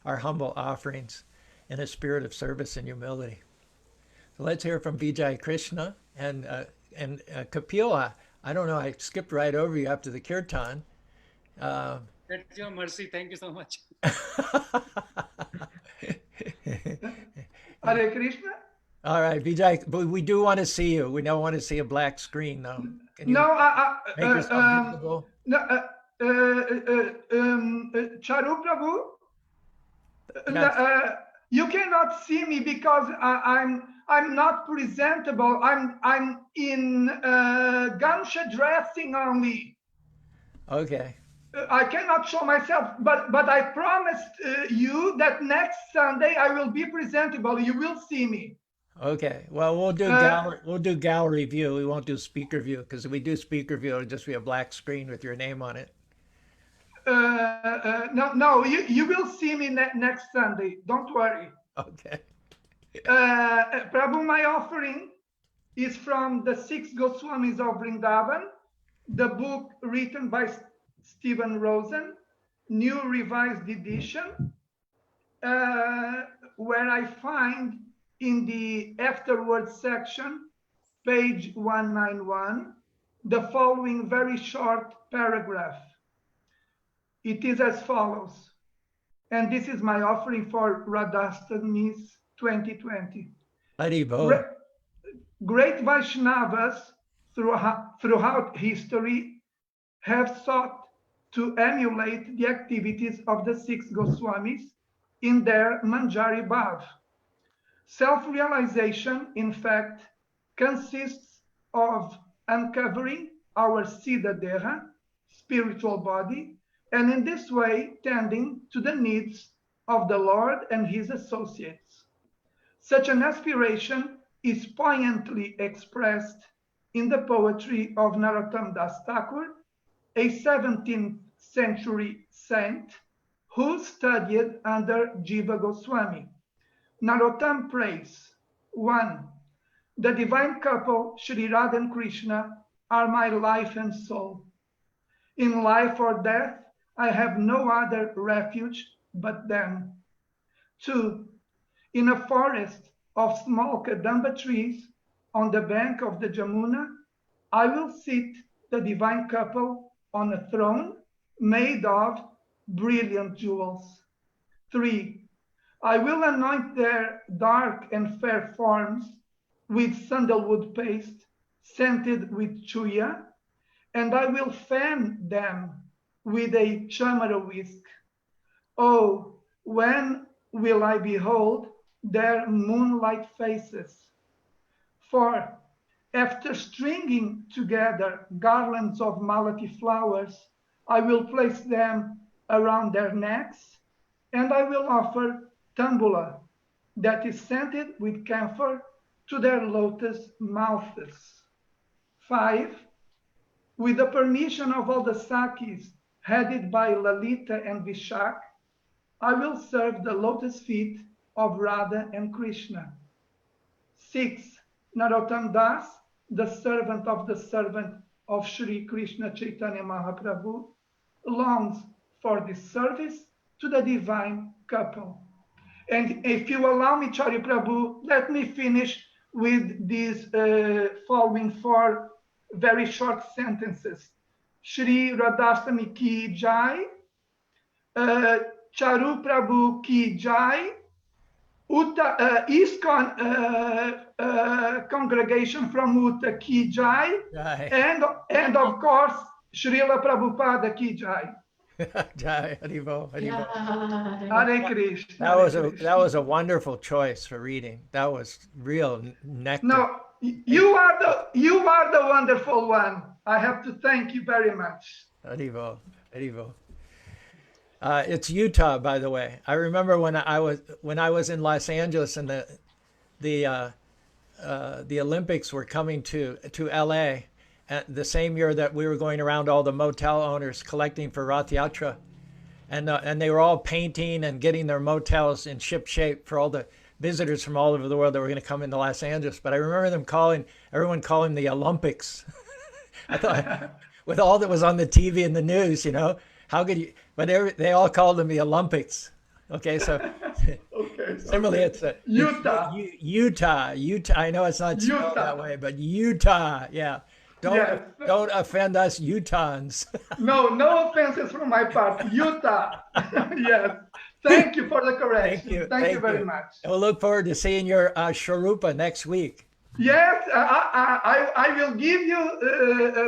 our humble offerings in a spirit of service and humility. So let's hear from Vijay Krishna and Kapil. I don't know, I skipped right over you after the kirtan. That's your mercy. Thank you so much. Hare Krishna. All right, Vijay, but we do want to see you. We don't want to see a black screen, though. Can you make yourself visible? Charu Prabhu, Yes. you cannot see me because I'm not presentable. I'm in Gansha dressing only. Okay. I cannot show myself, but I promised you that next Sunday I will be presentable. You will see me. Okay. Well, we'll do gallery view. We won't do speaker view, because if we do speaker view, it'll just be a black screen with your name on it. No, you will see me next Sunday. Don't worry. Okay. Prabhu, my offering is from the 6 Goswamis of Vrindavan, the book written by Stephen Rosen, New Revised Edition, where I find in the afterwards section, page 191, the following very short paragraph. It is as follows, and this is my offering for Radhastami's 2020. Haribol. Great Vaishnavas throughout history have sought to emulate the activities of the 6 Goswamis in their Manjari Bhav. Self-realization, in fact, consists of uncovering our Siddha Deha, spiritual body, and in this way tending to the needs of the Lord and his associates. Such an aspiration is poignantly expressed in the poetry of Narottam Das Thakur, a 17th century saint who studied under Jiva Goswami. Narottam prays, 1. The divine couple, Sri Radha and Krishna, are my life and soul. In life or death, I have no other refuge but them. 2. In a forest of small kadamba trees on the bank of the Jamuna, I will sit the divine couple on a throne made of brilliant jewels. 3. I will anoint their dark and fair forms with sandalwood paste scented with chuya, and I will fan them with a chamara whisk. Oh, when will I behold their moonlight faces? 4. After stringing together garlands of malati flowers, I will place them around their necks, and I will offer tambula that is scented with camphor to their lotus mouths. 5. With the permission of all the Sakis headed by Lalita and Vishak, I will serve the lotus feet of Radha and Krishna. 6. Narottam Das, the servant of Sri Krishna Chaitanya Mahaprabhu, longs for this service to the divine couple. And if you allow me, Charya Prabhu, let me finish with these following 4 very short sentences. Shri Radhastami ki jai, Charu Prabhu ki jai, ISKCON congregation from Uttar ki jai, and of course Srila Prabhupada ki jai. Jai, Haribo, Haribo. Hare Krishna. That was a wonderful choice for reading. That was real nectar. No, you are the wonderful one. I have to thank you very much. Haribo, Haribo. It's Utah, by the way. I remember when I was in Los Angeles and the Olympics were coming to LA at the same year that we were going around all the motel owners collecting for Rath Yatra, and they were all painting and getting their motels in ship shape for all the visitors from all over the world that were going to come into Los Angeles. But I remember everyone calling the Olympics. I thought, with all that was on the TV and the news, how could you? But they all called them the Olympics. Okay, so similarly, it's Utah. Utah. I know it's not spelled that way, but Utah. Yeah. Don't offend us Utahns. No offenses from my part. Utah. Yes. Thank you for the correction. Thank you very much. And we'll look forward to seeing your Sharupa next week. Yes, I will give you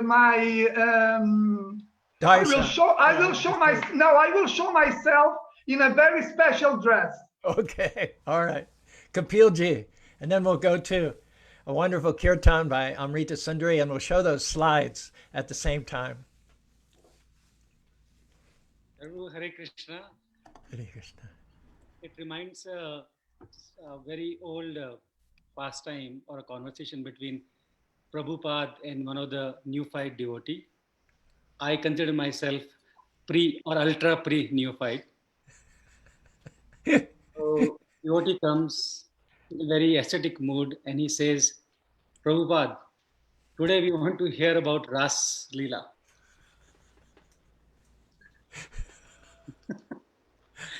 my. I will show myself in a very special dress. Okay. All right. Kapilji. And then we'll go to a wonderful kirtan by Amrta Sundari, and we'll show those slides at the same time. Hare Krishna. Hare Krishna. It reminds a very old pastime or a conversation between Prabhupada and one of the neophyte devotee. I consider myself pre or ultra pre neophyte. So devotee comes in a very aesthetic mood and he says, Prabhupada, today we want to hear about Ras Leela.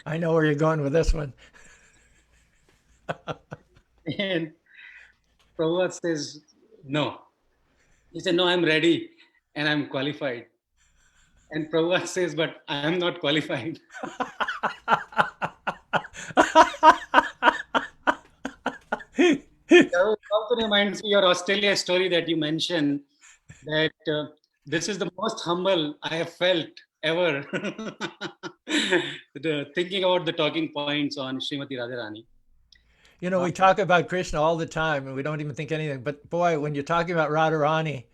I know where you're going with this one. And Prabhupada says, no. He said, no, I'm ready and I'm qualified. And Prabhupada says, but I am not qualified. It also reminds me your Australia story that you mentioned, that this is the most humble I have felt ever. Thinking about the talking points on Srimati Radharani. We talk about Krishna all the time and we don't even think anything. But boy, when you're talking about Radharani,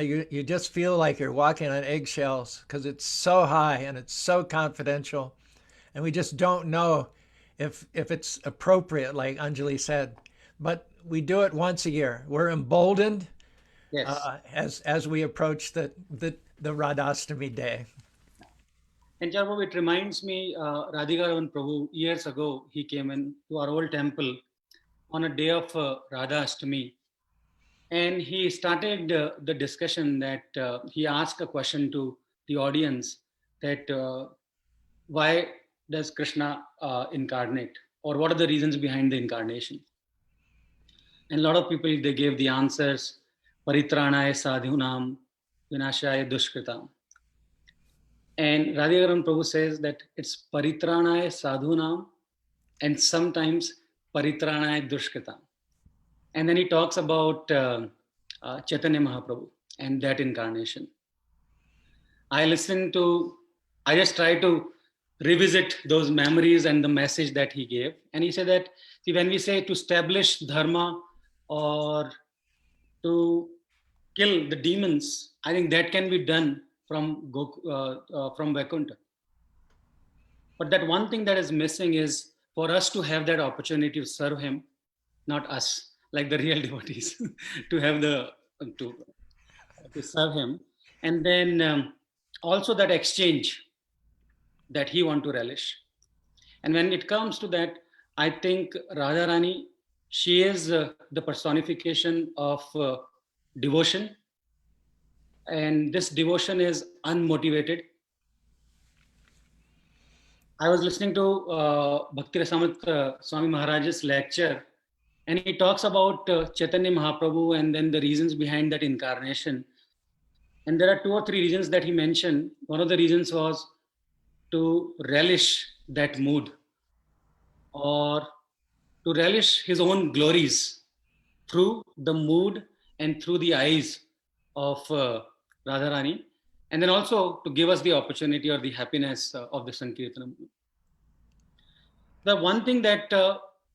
you just feel like you're walking on eggshells because it's so high and it's so confidential. And we just don't know if it's appropriate, like Anjali said. But we do it once a year. We're emboldened as we approach the Radhastami day. And Jarbo, it reminds me, Radhikaran Prabhu, years ago, he came in to our old temple on a day of Radhastami. And he started the discussion that he asked a question to the audience that why does Krishna incarnate? Or what are the reasons behind the incarnation? And a lot of people, they gave the answers, Paritranaya Sadhunam, vinashaya dushkritam. And Radhikaran Prabhu says that it's paritranaya sadhunam and sometimes paritranaya dushkritam. And then he talks about Chaitanya Mahaprabhu and that incarnation. I just try to revisit those memories and the message that he gave. And he said that, see, when we say to establish dharma or to kill the demons, I think that can be done from Vaikuntha. But that one thing that is missing is for us to have that opportunity to serve him, not us, like the real devotees, to have to serve him. And then also that exchange that he want to relish. And when it comes to that, I think Radharani, she is the personification of devotion. And this devotion is unmotivated. I was listening to Bhakti Rasamrita Swami Maharaj's lecture, and he talks about Chaitanya Mahaprabhu and then the reasons behind that incarnation. And there are 2 or 3 reasons that he mentioned. One of the reasons was to relish that mood or to relish his own glories through the mood and through the eyes of Radharani, and then also to give us the opportunity or the happiness of the Sankirtanam. The one thing that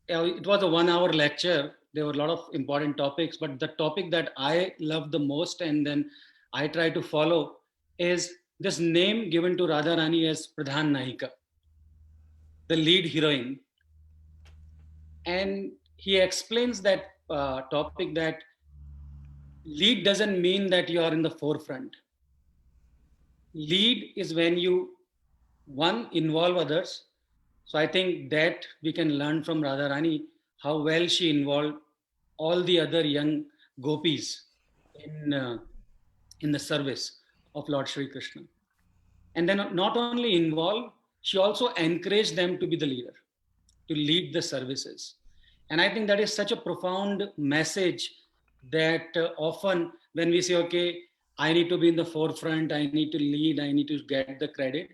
it was a 1-hour lecture, there were a lot of important topics, but the topic that I love the most and then I try to follow is this name given to Radharani as Pradhan Nahika, the lead heroine. And he explains that topic that lead doesn't mean that you are in the forefront. Lead is when you, one, involve others. So I think that we can learn from Radharani how well she involved all the other young gopis in the service of Lord Shri Krishna. And then not only involve, she also encouraged them to be the leader, to lead the services. And I think that is such a profound message that often when we say, okay, I need to be in the forefront, I need to lead, I need to get the credit.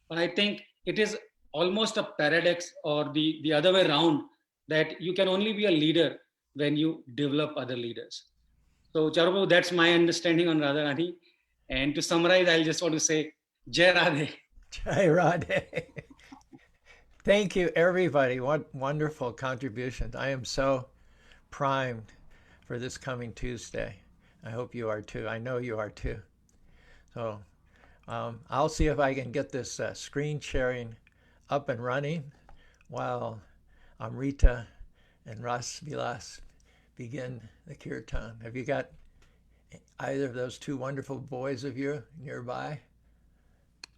But I think it is almost a paradox or the other way around, that you can only be a leader when you develop other leaders. So Charu, that's my understanding on Radharani. And to summarize, I'll just want to say, Jai Radhe. Jai Radhe. Thank you, everybody. What wonderful contributions. I am so primed for this coming Tuesday. I hope you are too. I know you are too. So I'll see if I can get this screen sharing up and running while Amrita and Ras Vilas begin the kirtan. Have you got either of those 2 wonderful boys of you nearby?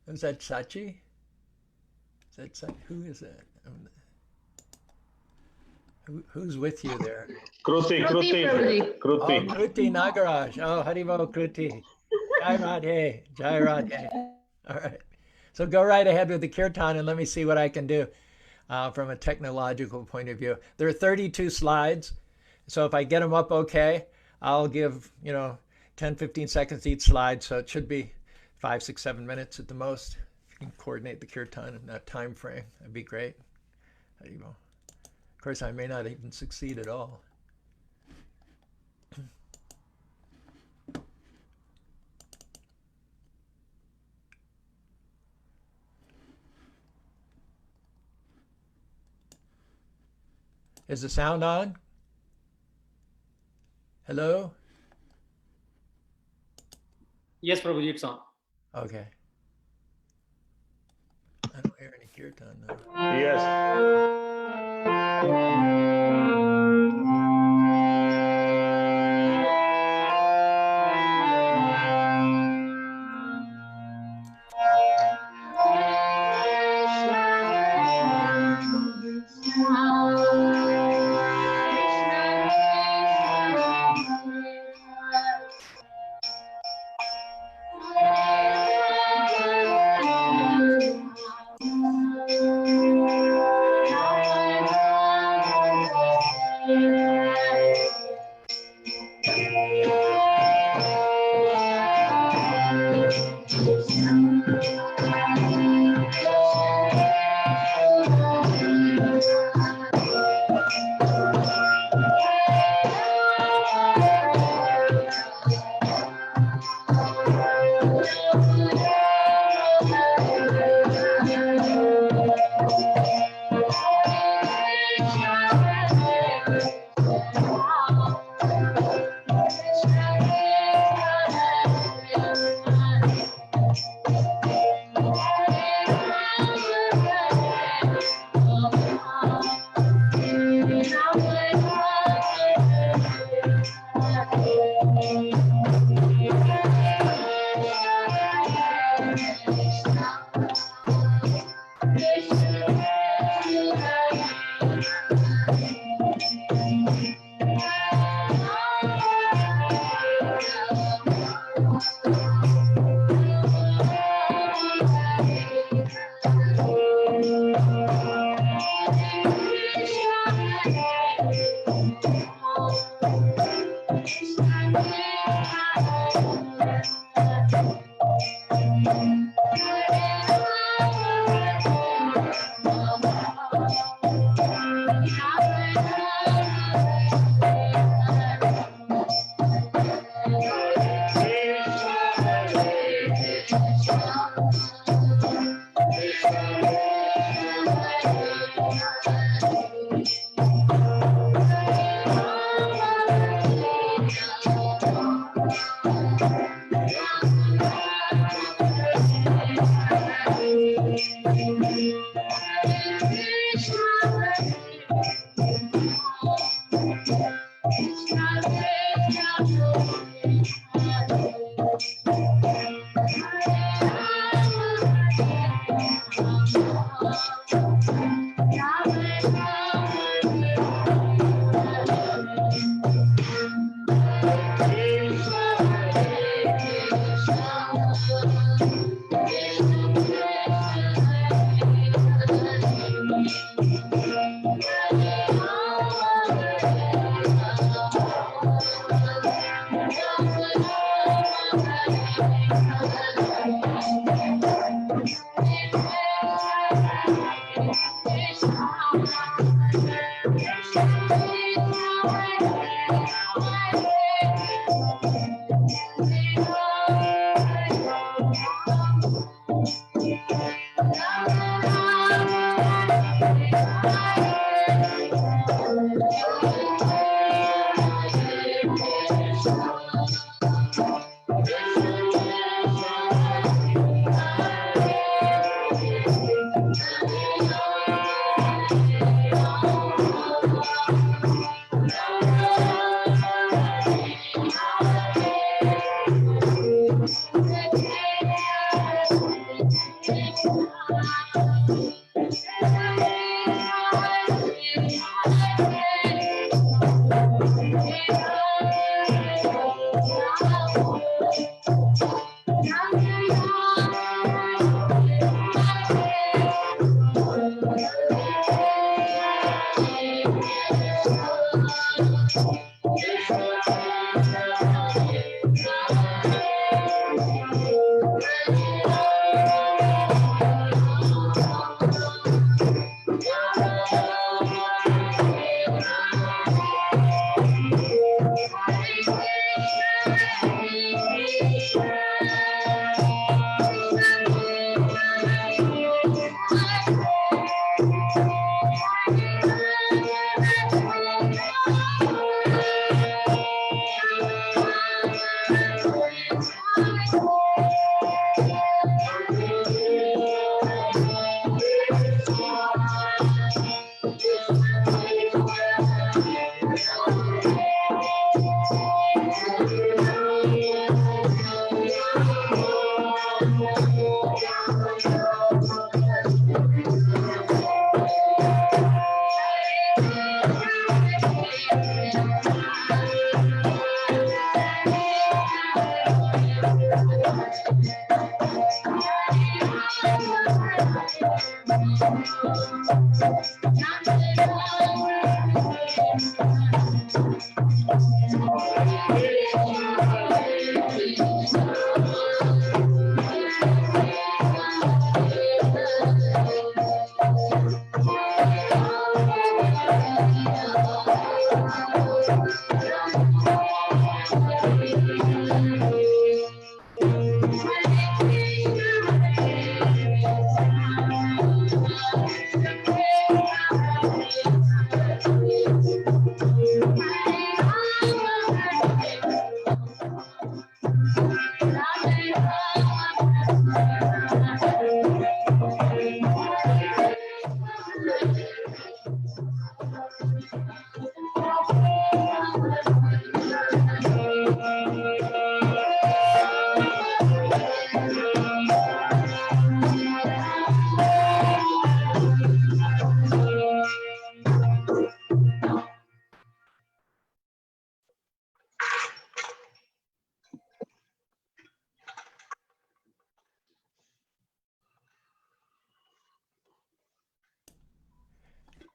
Is that Sachi? Who is that? Who's with you there? Kruti. Oh, Kruti Nagaraj. Oh, Haribo Kruti. Jai Radhe. Jai Radhe. All right. So go right ahead with the kirtan and let me see what I can do from a technological point of view. There are 32 slides. So if I get them up okay, I'll give, 10, 15 seconds each slide. So it should be 5, 6, 7 minutes at the most. If you can coordinate the kirtan in that time frame, that'd be great. Haribo. Of course, I may not even succeed at all. Is the sound on? Hello? Yes, Prabhuji, it's on. Okay. I don't hear any kirtan though. Yes.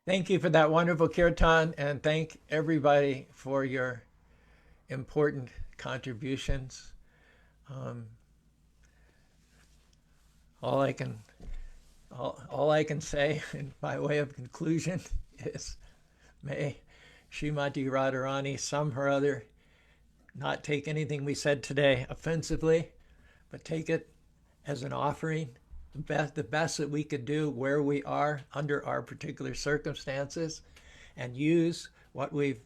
Thank you for that wonderful kirtan, and thank everybody for your important contributions. All I can say, by way of conclusion, is may Srimati Radharani some or other not take anything we said today offensively, but take it as an offering, the best that we could do where we are under our particular circumstances, and use what we've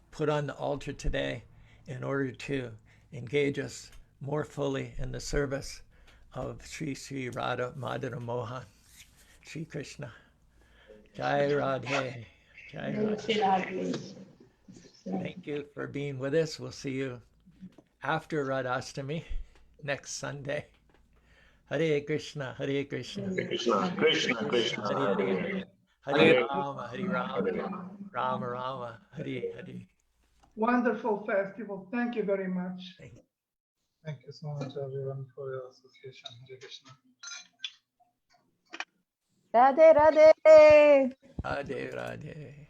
put on the altar today in order to engage us more fully in the service of Sri Sri Radha Madhura Mohan. Sri Krishna. Jai Radhe. Jai Radhe. Thank you for being with us. We'll see you after Radhastami next Sunday. Hare Krishna, Hare Krishna. Krishna, Krishna, Krishna, Hare Hare. Hare Rama, Hare Rama. Rama Rama, Hare Hare. Wonderful festival. Thank you very much. Thank you so much, everyone, for your association. Hare Krishna. Radhe Radhe. Radhe Radhe.